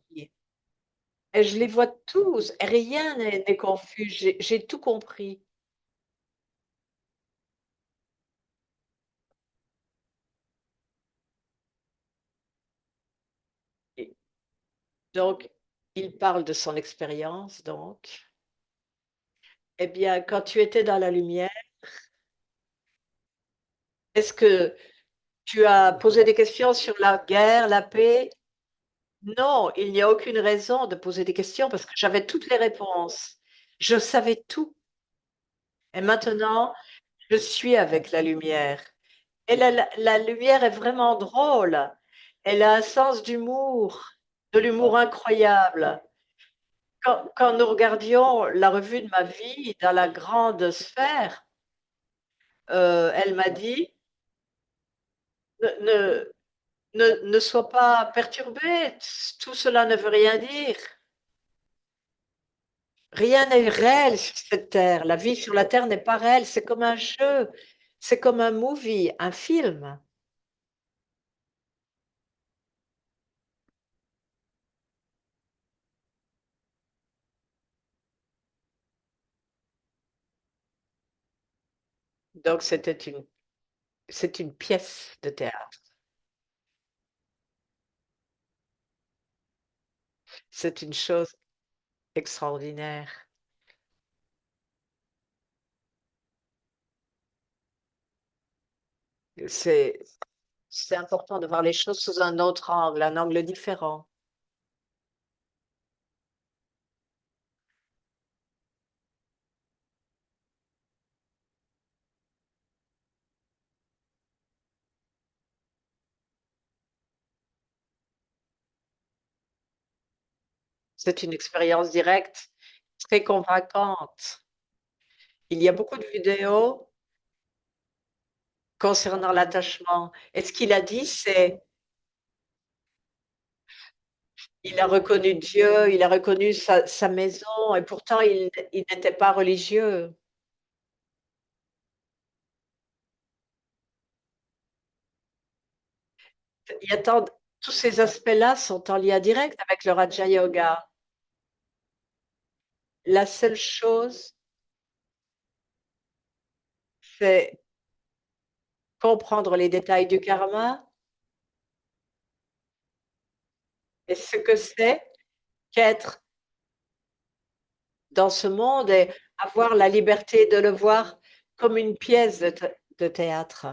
Et je les vois tous. Et rien n'est confus. J'ai tout compris. Et donc, il parle de son expérience, donc. Eh bien, quand tu étais dans la lumière, est-ce que tu as posé des questions sur la guerre, la paix? Non, il n'y a aucune raison de poser des questions parce que j'avais toutes les réponses. Je savais tout. Et maintenant, je suis avec la lumière. Et la lumière est vraiment drôle. Elle a un sens d'humour, de l'humour incroyable. Quand nous regardions la revue de ma vie dans la grande sphère, elle m'a dit, ne, ne, ne sois pas perturbé, tout cela ne veut rien dire. Rien n'est réel sur cette terre. La vie sur la terre n'est pas réelle. C'est comme un jeu, c'est comme un movie, un film. Donc c'est une pièce de théâtre. C'est une chose extraordinaire. C'est, c'est important de voir les choses sous un angle différent. C'est une expérience directe, très convaincante. Il y a beaucoup de vidéos concernant l'attachement. Et ce qu'il a dit, c'est, il a reconnu Dieu, il a reconnu sa maison, et pourtant il n'était pas religieux. Il y a tous ces aspects-là sont en lien direct avec le Raja Yoga. La seule chose, c'est comprendre les détails du karma et ce que c'est qu'être dans ce monde et avoir la liberté de le voir comme une pièce de théâtre.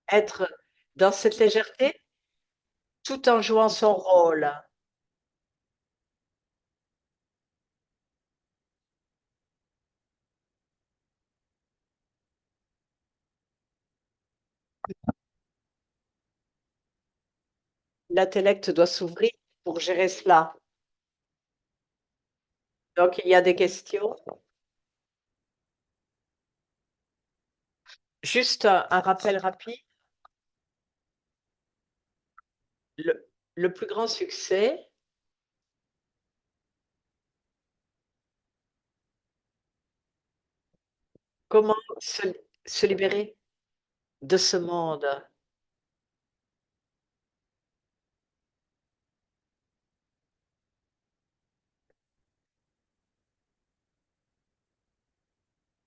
Être dans cette légèreté tout en jouant son rôle. L'intellect doit s'ouvrir pour gérer cela. Donc, il y a des questions. Juste un rappel rapide. Le plus grand succès, comment se libérer de ce monde.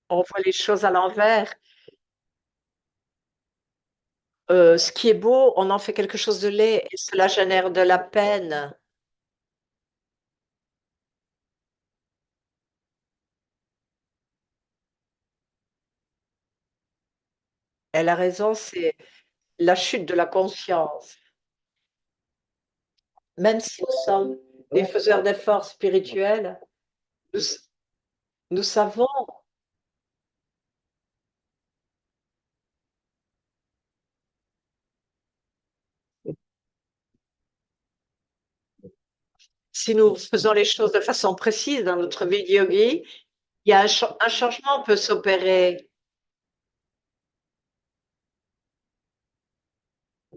On voit les choses à l'envers. Ce qui est beau, on en fait quelque chose de laid et cela génère de la peine. Elle a raison, c'est la chute de la conscience. Même si nous sommes des faiseurs d'efforts spirituels, nous, nous savons, Si nous faisons les choses de façon précise dans notre vie de yogi, il y a un changement peut s'opérer.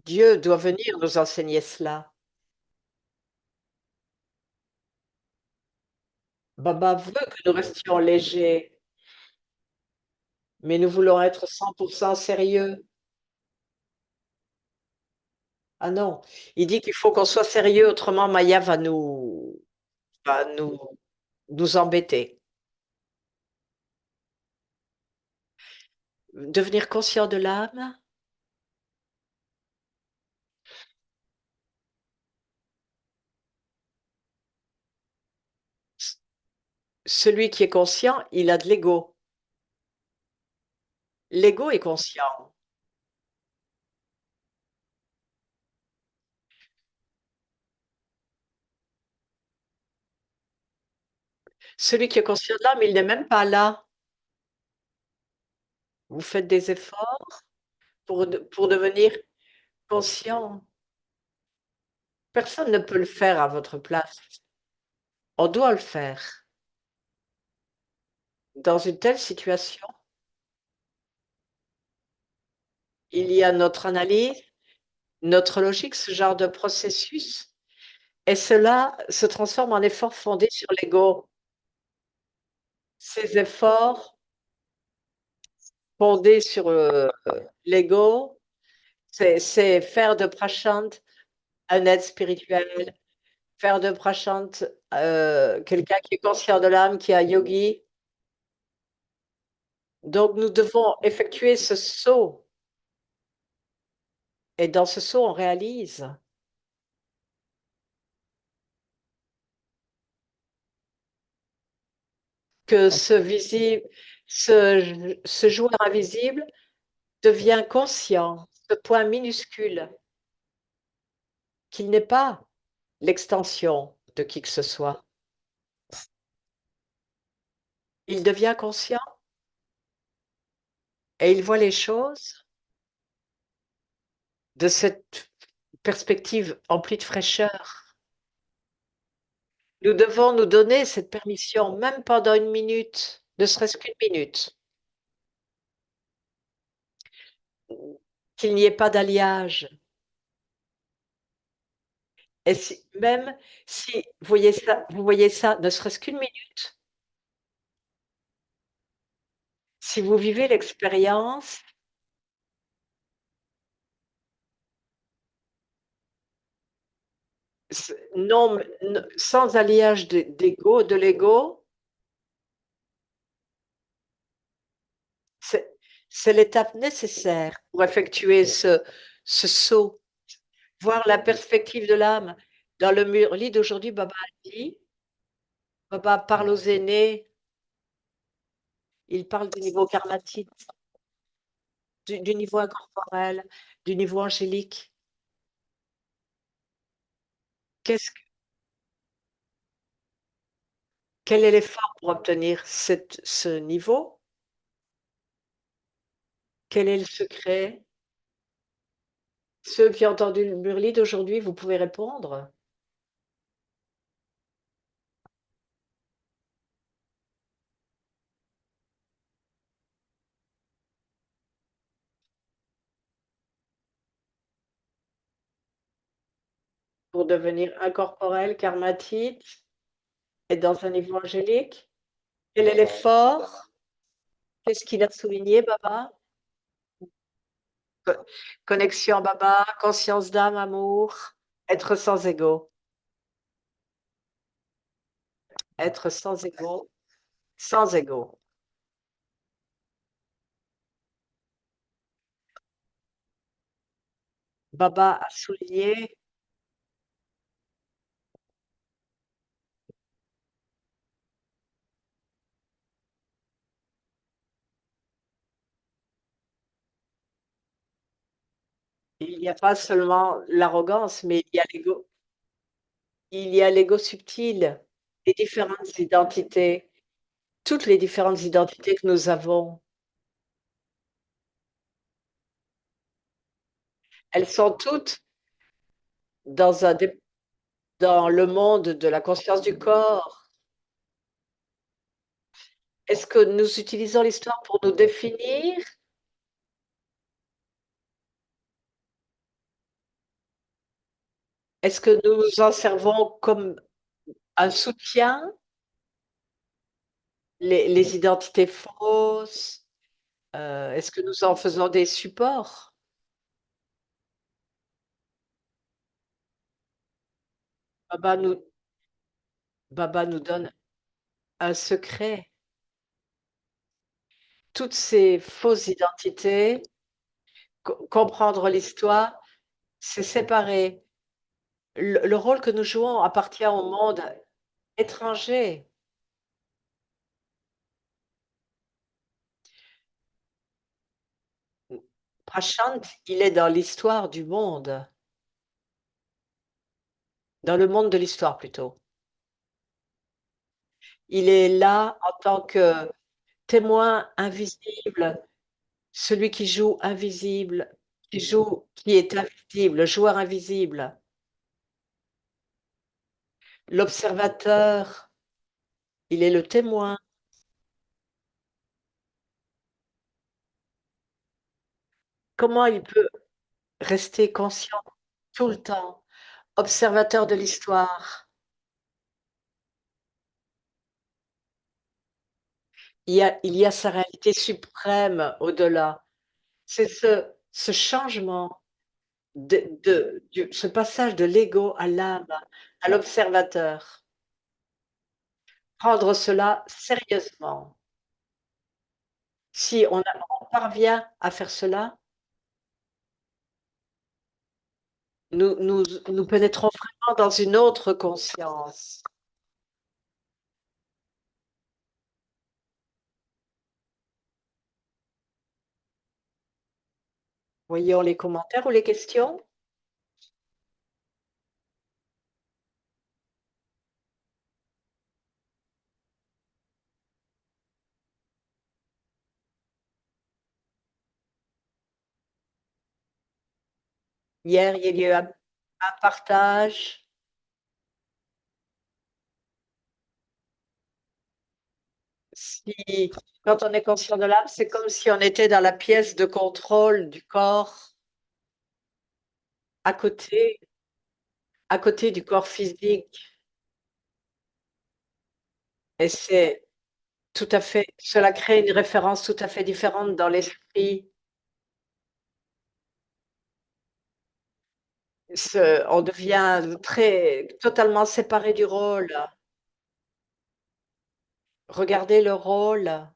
Dieu doit venir nous enseigner cela. Baba veut que nous restions légers, mais nous voulons être 100% sérieux. Ah non, il dit qu'il faut qu'on soit sérieux, autrement Maya va nous embêter. Devenir conscient de l'âme, celui qui est conscient, il a de l'ego. L'ego est conscient. Celui qui est conscient de l'âme, il n'est même pas là. Vous faites des efforts pour devenir conscient. Personne ne peut le faire à votre place. On doit le faire. Dans une telle situation, il y a notre analyse, notre logique, ce genre de processus, et cela se transforme en efforts fondés sur l'ego. Ces efforts fondés sur l'ego, c'est faire de Prashant un être spirituel, faire de Prashant quelqu'un qui est conscient de l'âme, qui a yogi. Donc nous devons effectuer ce saut. Et dans ce saut, on réalise que ce joueur invisible devient conscient, ce point minuscule, qu'il n'est pas l'extension de qui que ce soit. Il devient conscient et il voit les choses de cette perspective emplie de fraîcheur. Nous devons nous donner cette permission, même pendant une minute, ne serait-ce qu'une minute, qu'il n'y ait pas d'alliage. Et même si vous voyez ça, ne serait-ce qu'une minute, si vous vivez l'expérience, non, sans alliage d'ego, de l'ego, c'est c'est l'étape nécessaire pour effectuer ce saut, voir la perspective de l'âme. Dans le lit d'aujourd'hui, Baba a dit, Baba parle aux aînés, il parle du niveau karmatique, du niveau incorporel, du niveau angélique. Qu'est-ce que- Quel est l'effort pour obtenir ce niveau? Quel est le secret? Ceux qui ont entendu le Murli d'aujourd'hui, vous pouvez répondre pour devenir incorporel, karmatique et dans un niveau angélique. Quel est l'effort? Qu'est-ce qu'il a souligné, Baba? Co- Connexion, Baba, conscience d'âme, amour, être sans ego, être sans ego, sans ego. Baba a souligné, il n'y a pas seulement l'arrogance, mais il y a l'ego subtil, les différentes identités, toutes les différentes identités que nous avons. Elles sont toutes dans dans le monde de la conscience du corps? Est-ce que nous utilisons l'histoire pour nous définir? Est-ce que nous nous en servons comme un soutien? Les identités fausses, est-ce que nous en faisons des supports? Baba nous Baba nous donne un secret. Toutes ces fausses identités, comprendre l'histoire, c'est séparer. Le rôle que nous jouons appartient au monde étranger. Prashant, il est dans l'histoire du monde, dans le monde de l'histoire plutôt. Il est là en tant que témoin invisible, celui qui joue invisible, qui est invisible, le joueur invisible, l'observateur, il est le témoin. Comment il peut rester conscient tout le temps, observateur de l'histoire? Il y a sa réalité suprême au-delà. C'est ce changement ce passage de l'ego à l'âme, à l'observateur. Prendre cela sérieusement. Si on parvient à faire cela, nous pénétrons vraiment dans une autre conscience. Voyons les commentaires ou les questions. Hier, il y a eu un partage. Si Quand on est conscient de l'âme, c'est comme si on était dans la pièce de contrôle du corps, à côté à côté du corps physique, et c'est tout à fait cela crée une référence tout à fait différente dans l'esprit. On devient très totalement séparé du rôle. Regardez le rôle,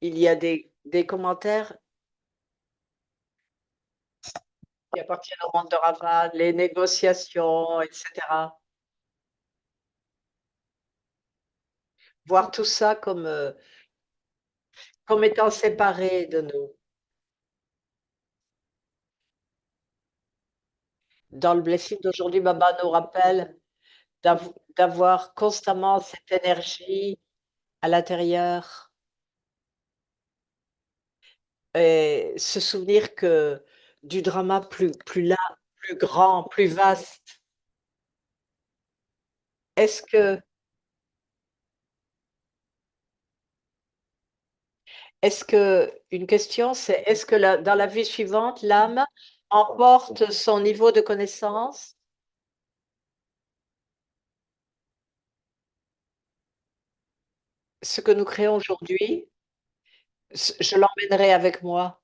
il y a des commentaires qui appartiennent au monde de Ravan, les négociations, et cetera. Voir tout ça comme étant séparé de nous. Dans le blessing d'aujourd'hui, Baba nous rappelle d'avoir constamment cette énergie à l'intérieur et se souvenir que du drama plus large, plus grand, plus vaste. Est-ce que une question, c'est est-ce que dans la vie suivante, l'âme emporte son niveau de connaissance? Ce que nous créons aujourd'hui, je l'emmènerai avec moi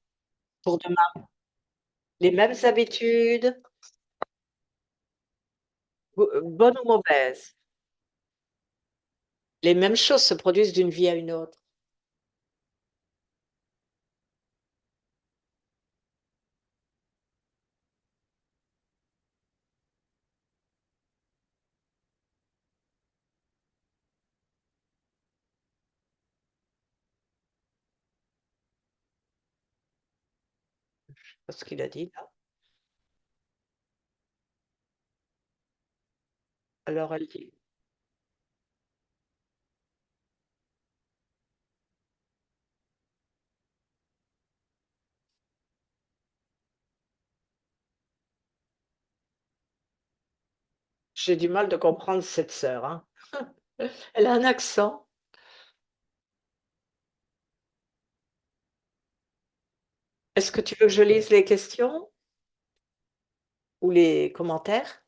pour demain. Les mêmes habitudes, bonnes ou mauvaises, les mêmes choses se produisent d'une vie à une autre. Ce qu'il a dit là. Alors elle dit J'ai du mal de comprendre cette sœur, hein. Elle a un accent. Est-ce que tu veux que je lise les questions ou les commentaires?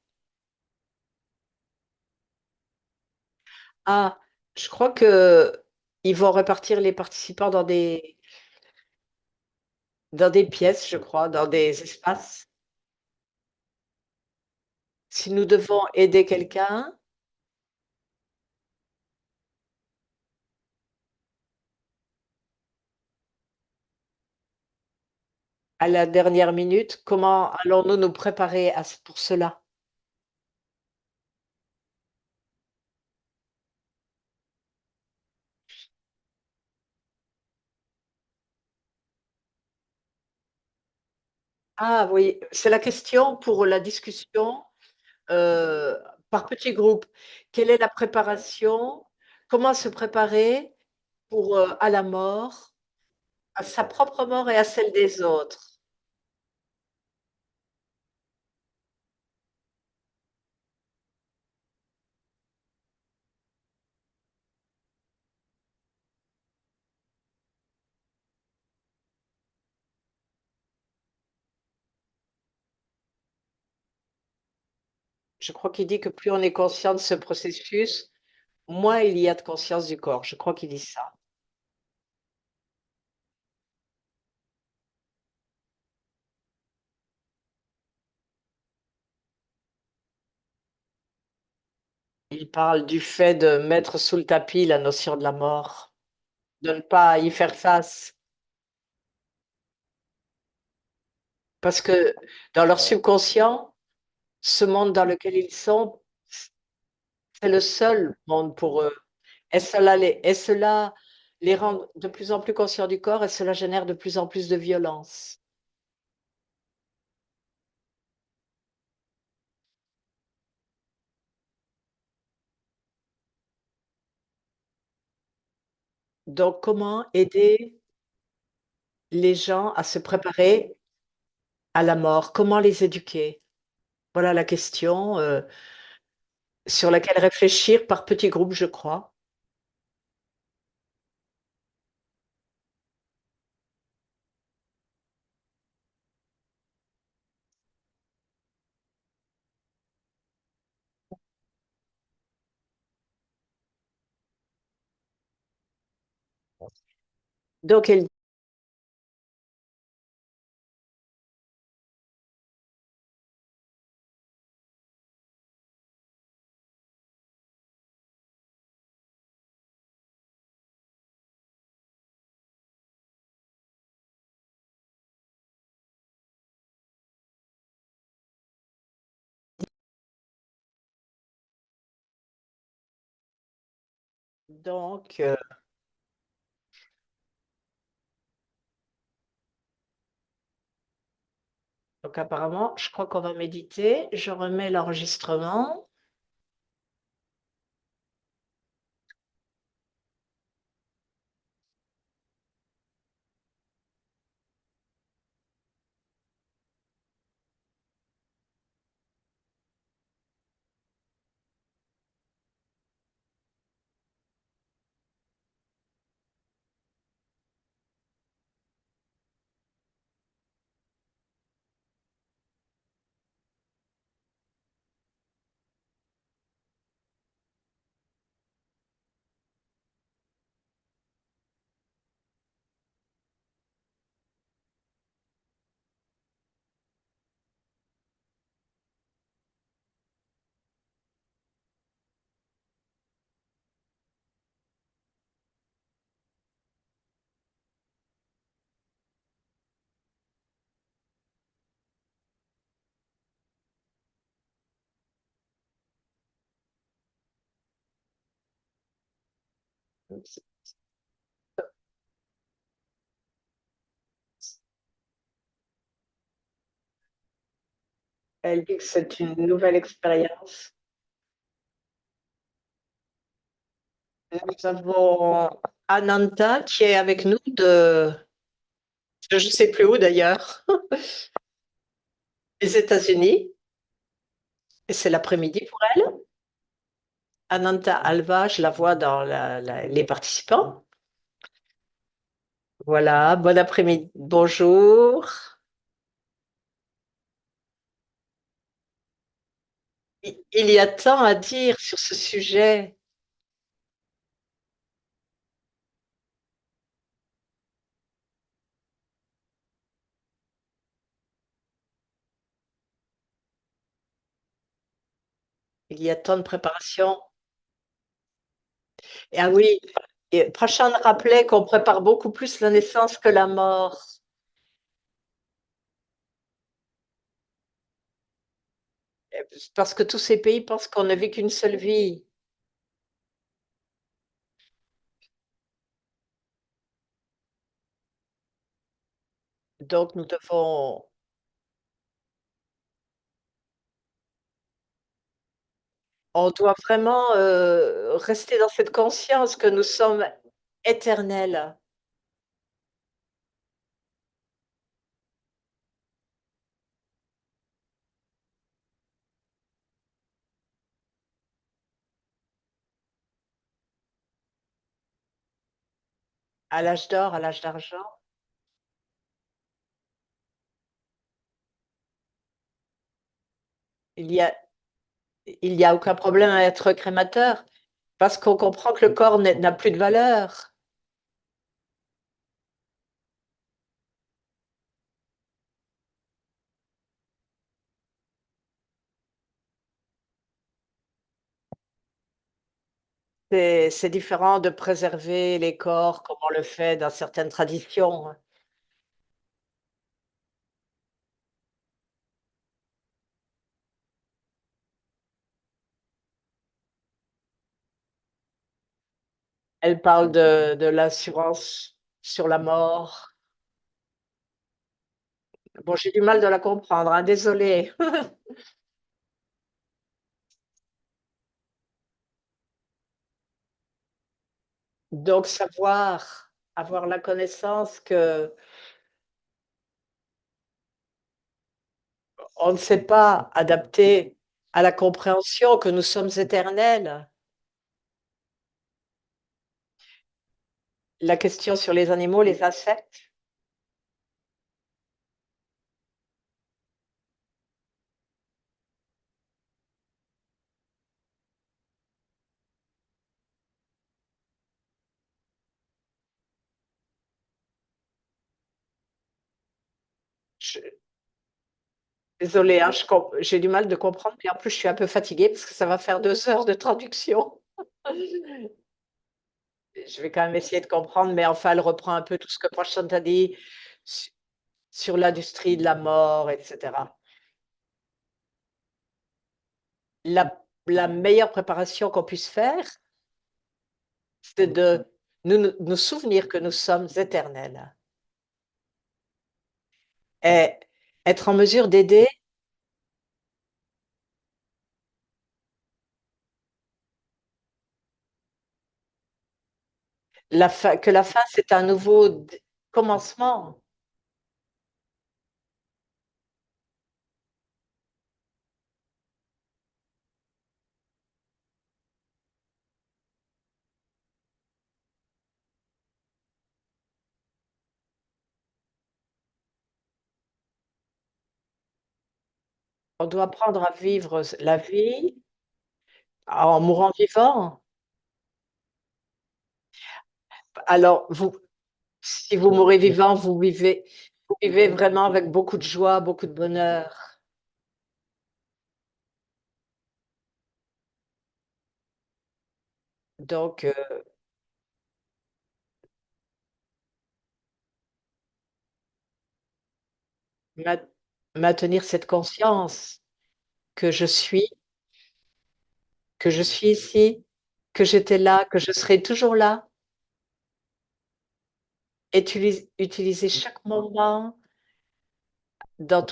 Ah, je crois que ils vont répartir les participants dans des pièces, je crois, dans des espaces. Si nous devons aider quelqu'un à la dernière minute, comment allons-nous nous préparer pour cela? Ah oui, c'est la question pour la discussion euh, par petits groupes. Quelle est la préparation? Comment se préparer pour à la mort, à sa propre mort et à celle des autres? Je crois qu'il dit que plus on est conscient de ce processus, moins il y a de conscience du corps. Je crois qu'il dit ça. Il parle du fait de mettre sous le tapis la notion de la mort, de ne pas y faire face, parce que dans leur subconscient, ce monde dans lequel ils sont, c'est le seul monde pour eux. Et cela les rend de plus en plus conscients du corps et cela génère de plus en plus de violence. Donc, comment aider les gens à se préparer à la mort? Comment les éduquer? Voilà la question sur laquelle réfléchir par petits groupes, je crois. Donc, elle donc, donc apparemment, je crois qu'on va méditer. Je remets l'enregistrement. Elle dit que c'est une nouvelle expérience. Nous avons Ananta qui est avec nous de, je ne sais plus où d'ailleurs, des États-Unis. Et c'est l'après-midi pour elle. Ananta Alva, je la vois dans les participants. Voilà, bon après-midi. Bonjour. Il y a tant à dire sur ce sujet. Il y a tant de préparation. Et ah oui, et Prashant rappelait qu'on prépare beaucoup plus la naissance que la mort. Parce que tous ces pays pensent qu'on ne vit qu'une seule vie. Donc on doit vraiment rester dans cette conscience que nous sommes éternels. À l'âge d'or, à l'âge d'argent, il y a, il y a aucun problème à être crémateur parce qu'on comprend que le corps n'a plus de valeur. C'est différent de préserver les corps comme on le fait dans certaines traditions. Elle parle de l'assurance sur la mort. Bon, j'ai du mal de la comprendre, hein, désolée. Donc, avoir la connaissance que on ne s'est pas adapté à la compréhension que nous sommes éternels. La question sur les animaux, les insectes, je désolée, hein, j'ai du mal de comprendre, puis en plus, je suis un peu fatiguée parce que ça va faire 2 heures de traduction. Je vais quand même essayer de comprendre, mais enfin, elle reprend un peu tout ce que Prashant a dit su sur l'industrie de la mort et cetera. La meilleure préparation qu'on puisse faire, c'est de nous souvenir que nous sommes éternels et être en mesure d'aider que la fin, c'est un nouveau commencement. On doit apprendre à vivre la vie en mourant vivant. Alors, si vous mourrez vivant, vous vivez vraiment avec beaucoup de joie, beaucoup de bonheur. Donc, ma- maintenir cette conscience que que je suis ici, que j'étais là, que je serai toujours là, utiliser chaque moment dans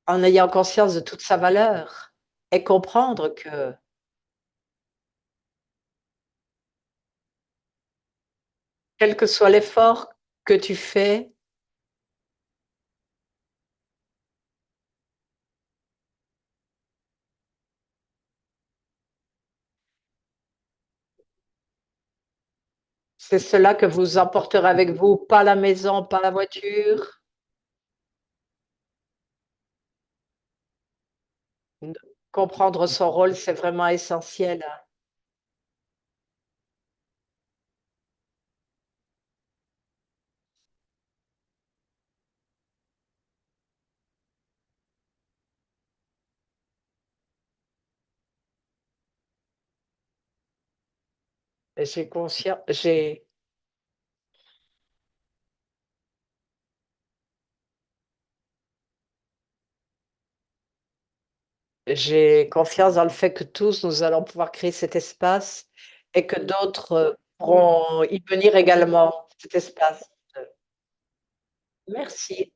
en ayant conscience de toute sa valeur et comprendre que quel que soit l'effort que tu fais, C'est cela que vous emporterez avec vous, pas la maison, pas la voiture. Comprendre son rôle, c'est vraiment essentiel. J'ai conscien j'ai confiance dans le fait que tous, nous allons pouvoir créer cet espace et que d'autres, pourront y venir également, cet espace. Merci.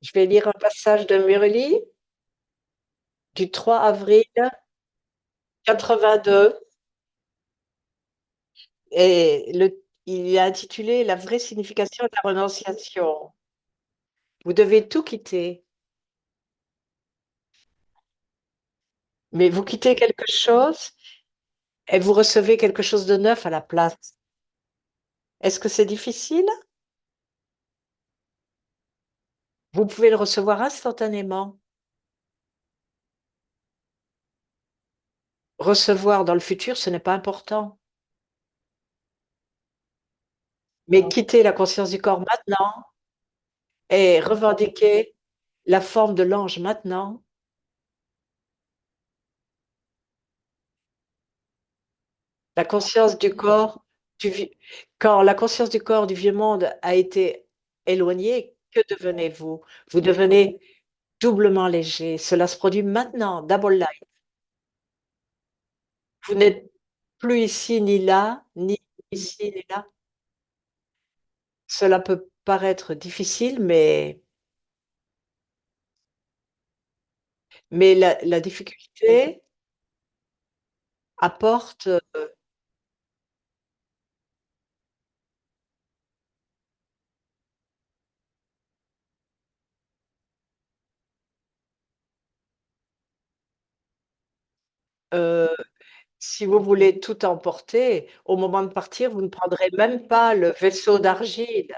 Je vais lire un passage de Murli du 3 avril 82 et il est intitulé «La vraie signification de la renonciation». Vous devez tout quitter, mais vous quittez quelque chose et vous recevez quelque chose de neuf à la place. Est-ce que c'est difficile? Vous pouvez le recevoir instantanément. Recevoir dans le futur, ce n'est pas important, mais quitter la conscience du corps maintenant et revendiquer la forme de l'ange maintenant. La conscience du corps du vie Quand la conscience du corps du vieux monde a été éloignée, que devenez-vous? Vous devenez doublement léger. Cela se produit maintenant, double life. Vous n'êtes plus ici ni là, ni ici ni là. Cela peut paraître difficile, mais la difficulté apporte, heu, si vous voulez tout emporter, au moment de partir, vous ne prendrez même pas le vaisseau d'argile.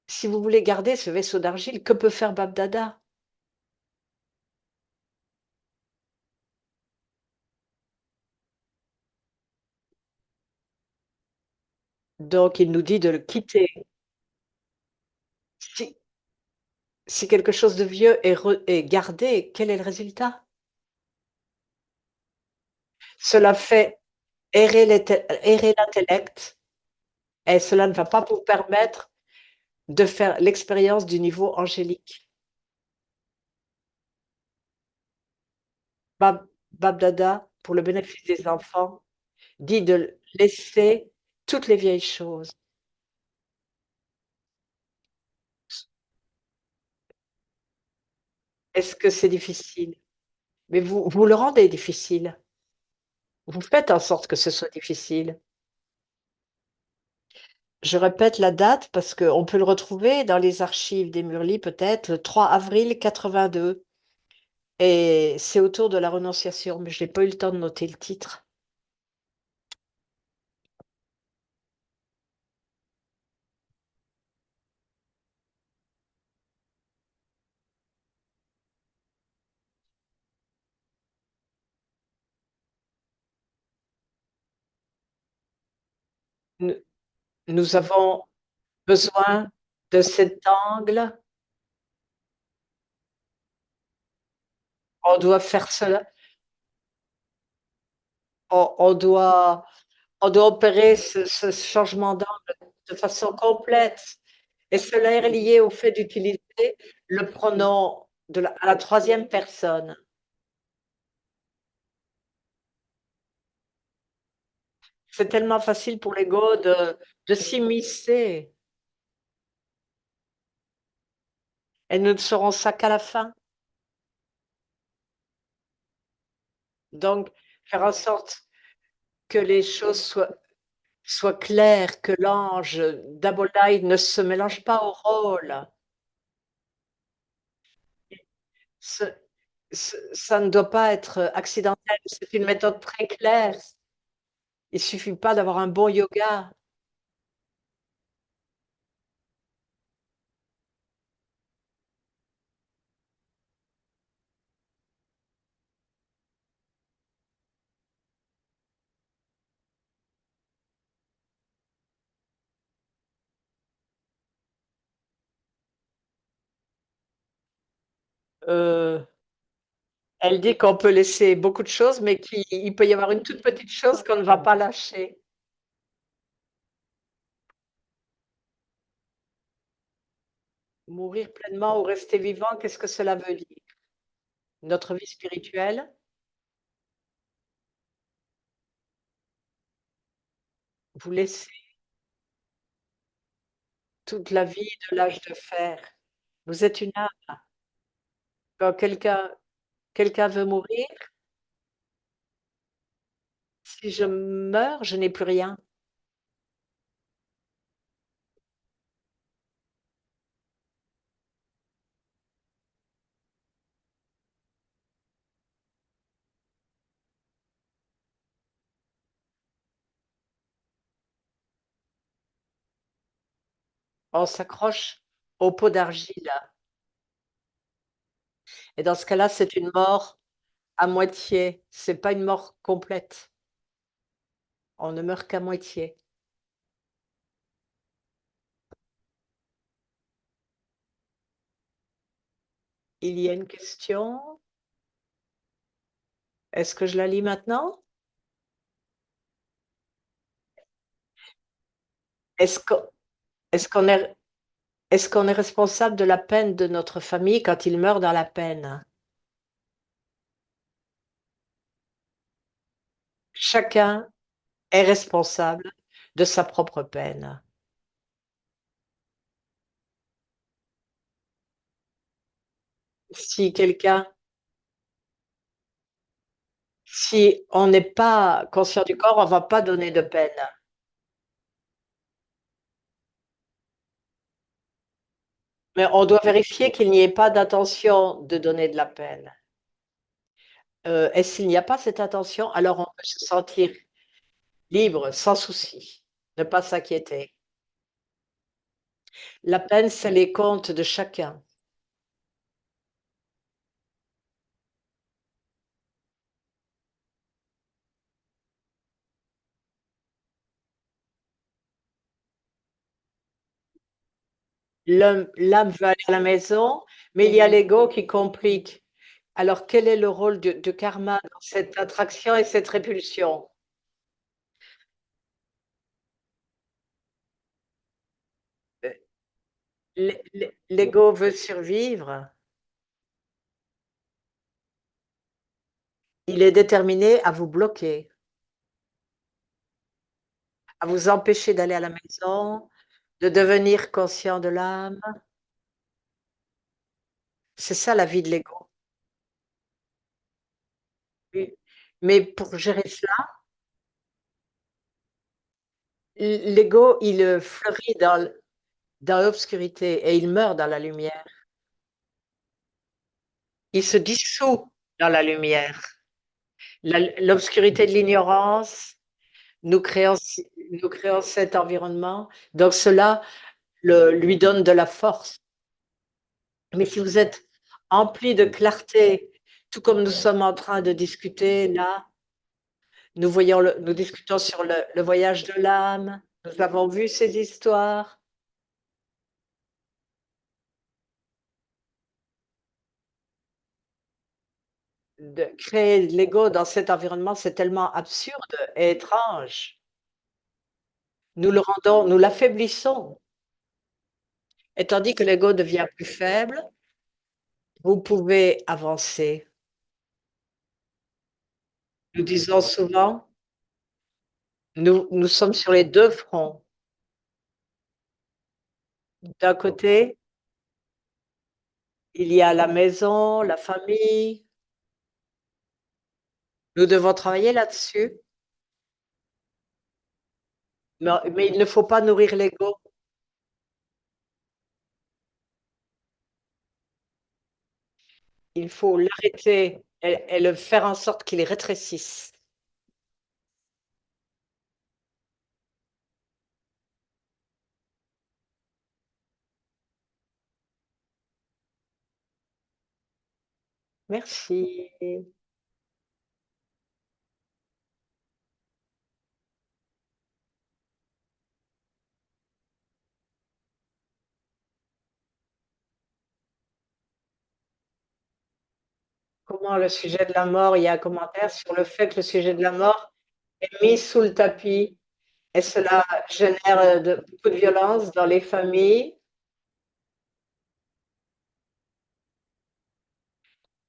Si vous voulez garder ce vaisseau d'argile, que peut faire Bab-Dada? Donc il nous dit de le quitter. Si si quelque chose de vieux est gardé, quel est le résultat? Cela fait errer l'intellect et cela ne va pas vous permettre de faire l'expérience du niveau angélique. Bab-Dada, pour le bénéfice des enfants, dit de laisser toutes les vieilles choses. Est-ce que c'est difficile? Mais vous le rendez difficile. Vous faites en sorte que ce soit difficile. Je répète la date parce qu'on peut le retrouver dans les archives des Murli peut-être, le 3 avril 82 et c'est autour de la renonciation, mais je n'ai pas eu le temps de noter le titre. Nous nous avons besoin de cet angle, on doit faire cela, on on doit opérer ce changement d'angle de façon complète et cela est lié au fait d'utiliser le pronom de la à la troisième personne. c'est tellement facile pour l'ego de s'immiscer et nous ne saurons ça qu'à la fin. Donc faire en sorte que les choses soient claires, que l'ange d'Abolai ne se mélange pas au rôle. Ce ça ne doit pas être accidentel, c'est une méthode très claire. Il suffit pas d'avoir un bon yoga. Heu, Elle dit qu'on peut laisser beaucoup de choses, mais qu'il peut y avoir une toute petite chose qu'on ne va pas lâcher. Mourir pleinement ou rester vivant, qu'est-ce que cela veut dire? Notre vie spirituelle, vous laissez toute la vie de l'âge de fer. Vous êtes une âme. Quand quelqu'un veut mourir, si je meurs, je n'ai plus rien. On s'accroche au pot d'argile et dans ce cas-là, c'est une mort à moitié, c'est pas une mort complète. On ne meurt qu'à moitié. Il y a une question, est-ce que je la lis maintenant? Est-ce qu'on est-ce qu'on est est-ce qu'on est responsable de la peine de notre famille quand ils meurent dans la peine? Chacun est responsable de sa propre peine. Si quelqu'un Si on n'est pas conscient du corps, on va pas donner de peine. Mais on doit vérifier qu'il n'y ait pas d'intention de donner de la peine. Et s'il n'y a pas cette intention, alors on peut se sentir libre, sans souci, ne pas s'inquiéter. La peine, c'est les comptes de chacun. L'âme veut aller à la maison, mais il y a l'ego qui complique. Alors quel est le rôle du karma dans cette attraction et cette répulsion? Heu, l'ego veut survivre, il est déterminé à vous bloquer, à vous empêcher d'aller à la maison, de devenir conscient de l'âme. C'est ça la vie de l'ego. Oui, mais pour gérer cela, l'ego, fleurit dans l'obscurité et il meurt dans la lumière. Il se dissout dans la lumière. L'obscurité de l'ignorance, nous créons cet environnement, donc cela lui donne de la force. Mais si vous êtes empli de clarté, tout comme nous sommes en train de discuter là, nous discutons sur le voyage de l'âme, nous avons vu ces histoires, de créer de l'ego dans cet environnement, c'est tellement absurde et étrange. Nous l'affaiblissons et tandis que l'ego devient plus faible, vous pouvez avancer. Nous disons souvent Nous sommes sur les 2 fronts. D'un côté, il y a la maison, la famille. Nous devons travailler là-dessus, mais il ne faut pas nourrir l'ego. Il faut l'arrêter et le faire en sorte qu'il rétrécisse. Merci. Comment le sujet de la mort, il y a un commentaire sur le fait que le sujet de la mort est mis sous le tapis et cela génère beaucoup de violence dans les familles.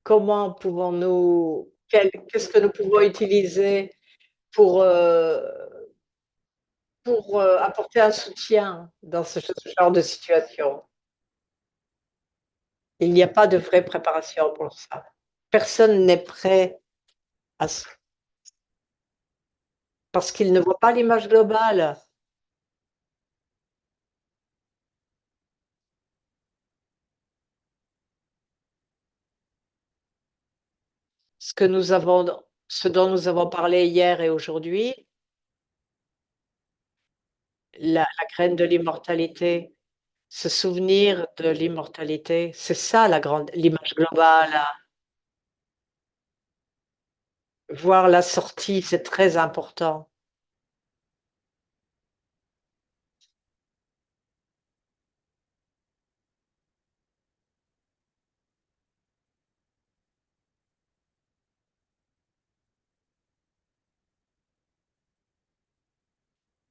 Comment pouvons-nous, qu'est-ce que nous pouvons utiliser pour, apporter un soutien dans ce genre de situation? Il n'y a pas de vraie préparation pour ça. Personne n'est prêt à ce parce qu'il ne voit pas l'image globale. Ce que nous avons ce dont nous avons parlé hier et aujourd'hui, la graine de l'immortalité, se souvenir de l'immortalité, c'est ça la grande l'image globale. Voir la sortie, c'est très important.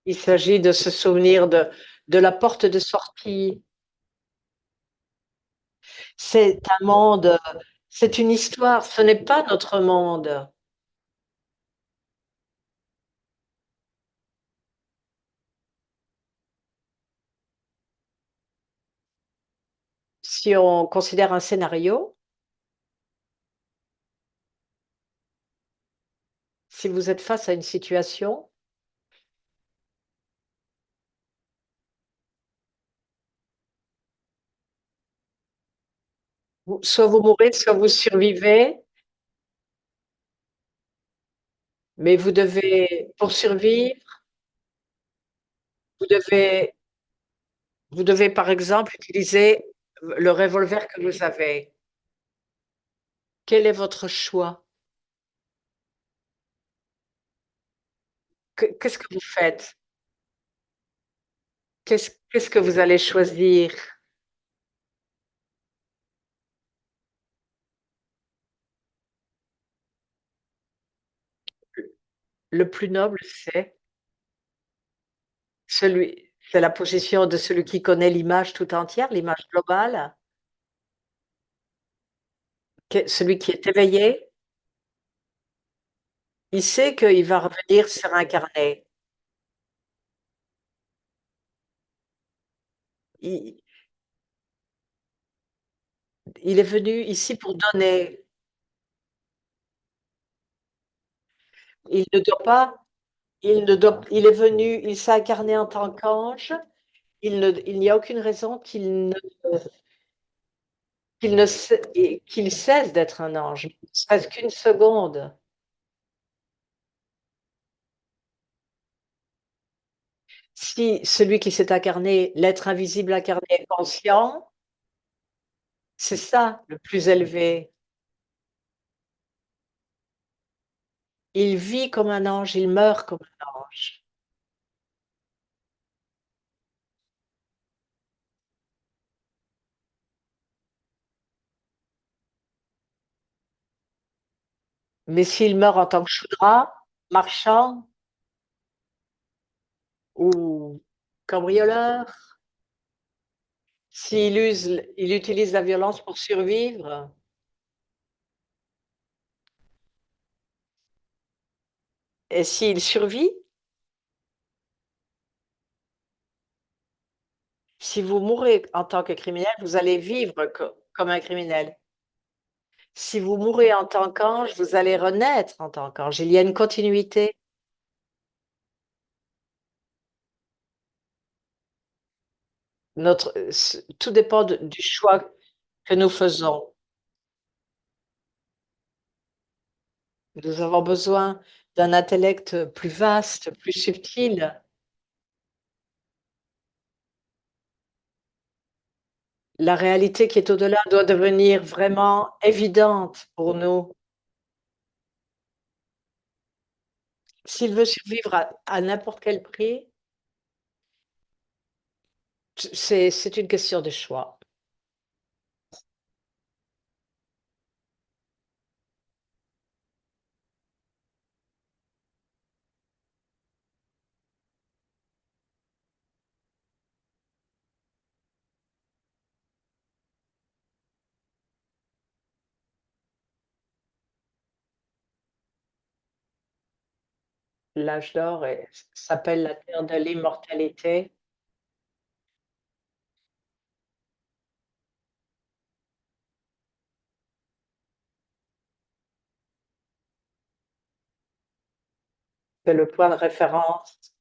Il s'agit de se souvenir de la porte de sortie. C'est un monde, c'est une histoire, ce n'est pas notre monde. Si on considère un scénario, si vous êtes face à une situation, soit vous mourrez, soit vous survivez, mais vous devez, pour survivre, vous devez, vous devez par exemple utiliser le revolver que vous avez. Quel est votre choix? Qu'est-ce que vous faites? Qu'est-ce que vous allez choisir? Le plus noble, c'est la position de celui qui connaît l'image tout entière, l'image globale, celui qui est éveillé. Il sait qu'il va revenir se réincarner. Il, il est venu ici pour donner. Il ne doit pas, il est venu, il s'est incarné en tant qu'ange. Il n'y a aucune raison qu'il cesse d'être un ange, ne serait-ce qu'une seconde. Si celui qui s'est incarné, l'être invisible incarné est conscient, c'est ça le plus élevé. Il vit comme un ange, il meurt comme un ange. Mais s'il meurt en tant que Shudra, marchand ou cambrioleur, il utilise la violence pour survivre, et s'il survit, Si vous mourrez en tant que criminel, vous allez vivre comme un criminel. Si vous mourrez en tant qu'ange, vous allez renaître en tant qu'ange. Il y a une continuité. Tout dépend du choix que nous faisons. Nous avons besoin d'un intellect plus vaste, plus subtil. La réalité qui est au-delà doit devenir vraiment évidente pour nous. S'il veut survivre à n'importe quel prix, c'est une question de choix. L'âge d'or s'appelle la terre de l'immortalité. C'est le point de référence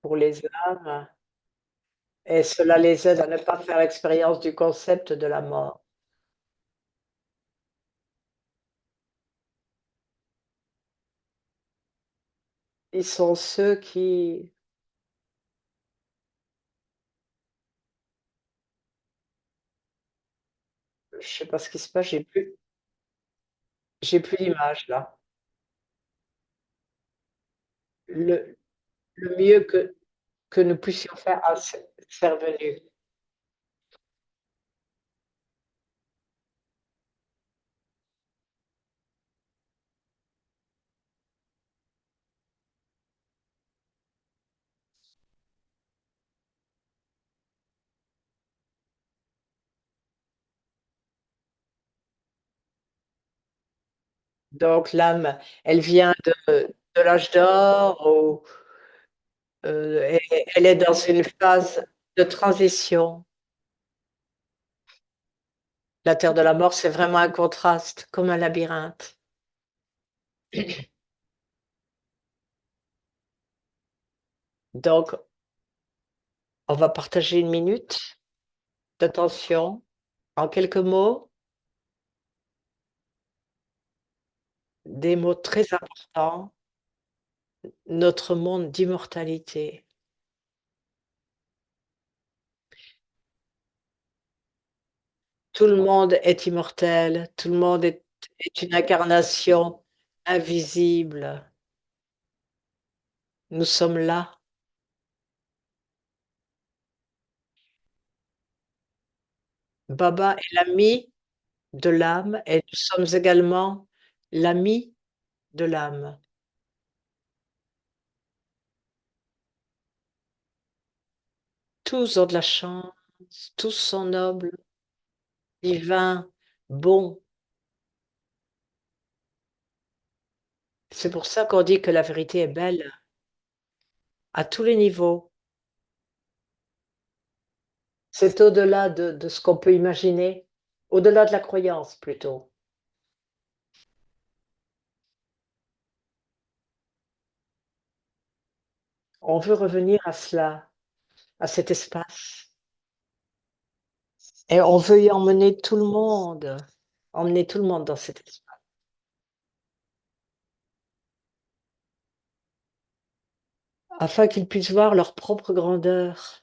pour les âmes et cela les aide à ne pas faire l'expérience du concept de la mort. Ils sont ceux qui je sais pas ce qui se passe, j'ai plus d'image là. Le le mieux que nous puissions faire c'est revenu. Donc l'âme, elle vient de l'âge d'or ou, elle est dans une phase de transition. La terre de la mort, c'est vraiment un contraste, comme un labyrinthe. Donc, on va partager une minute d'attention. En quelques mots, des mots très importants, notre monde d'immortalité. Tout le monde est immortel, tout le monde est une incarnation invisible. Nous sommes là. Baba est l'ami de l'âme et nous sommes également l'ami de l'âme. Tous ont de la chance, tous sont nobles, divins, bons. C'est pour ça qu'on dit que la vérité est belle à tous les niveaux. C'est au-delà de ce qu'on peut imaginer, au-delà de la croyance plutôt. On veut revenir à cela, à cet espace et on veut y emmener tout le monde dans cet espace, afin qu'ils puissent voir leur propre grandeur.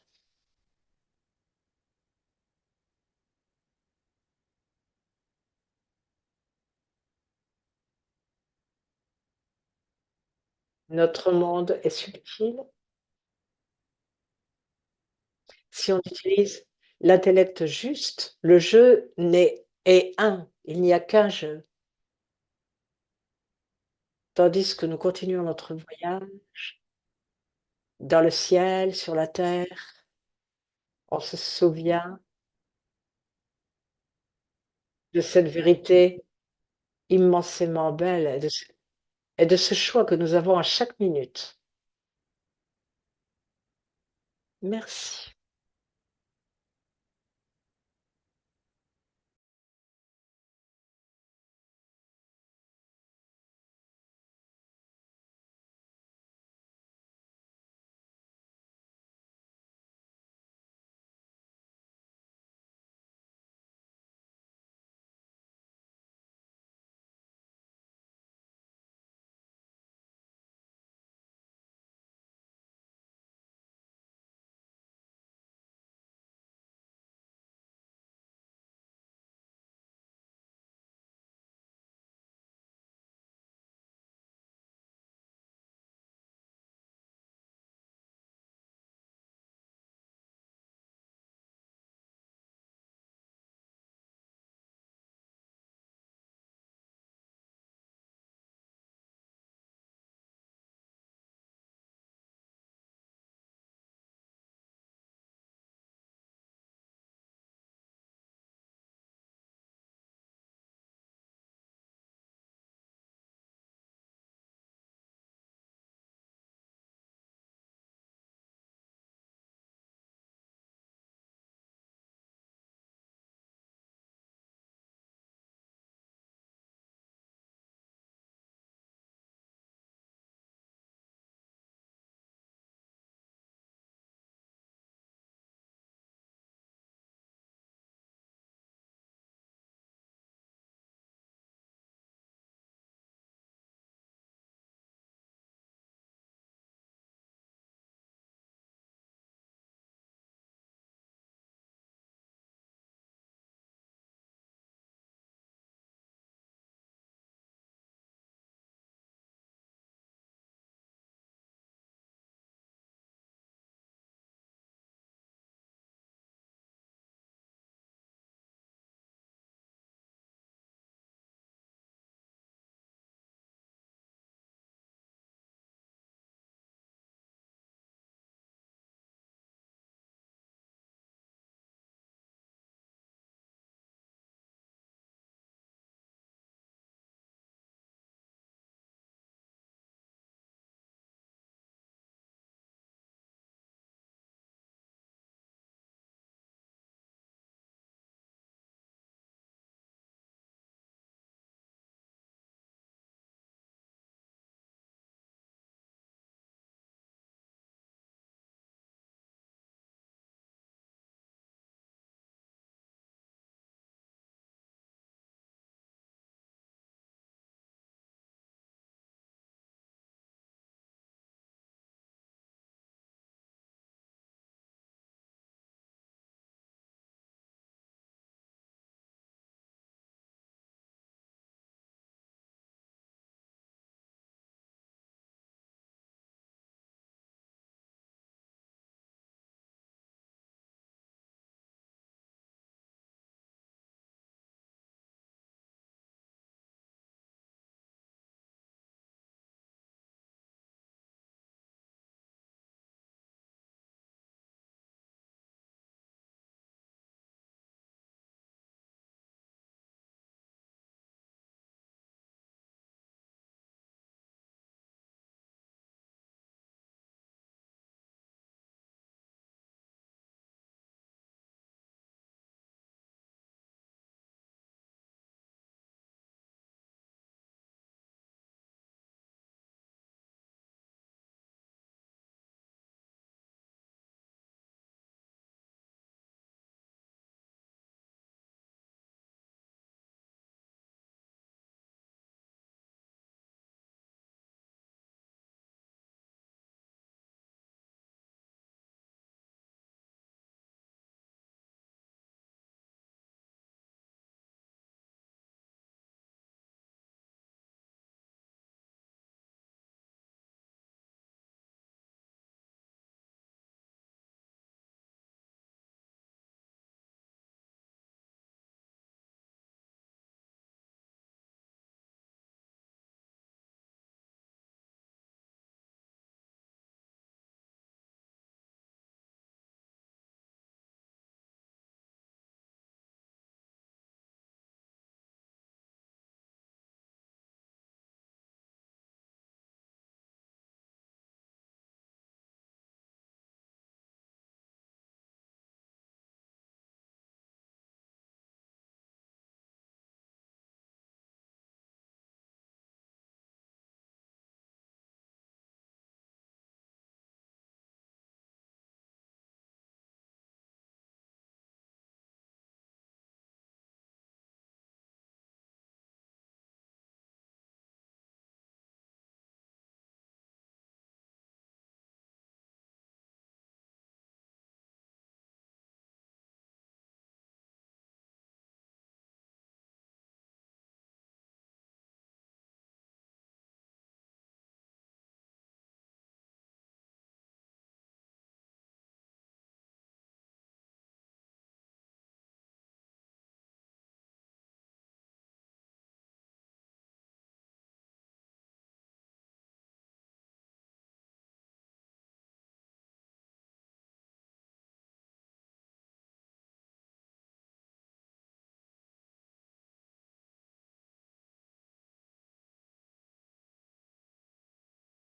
Notre monde est subtil. Si on utilise l'intellect juste, le jeu est un, il n'y a qu'un jeu. Tandis que nous continuons notre voyage dans le ciel, sur la terre, on se souvient de cette vérité immensément belle et de ce choix que nous avons à chaque minute. Merci.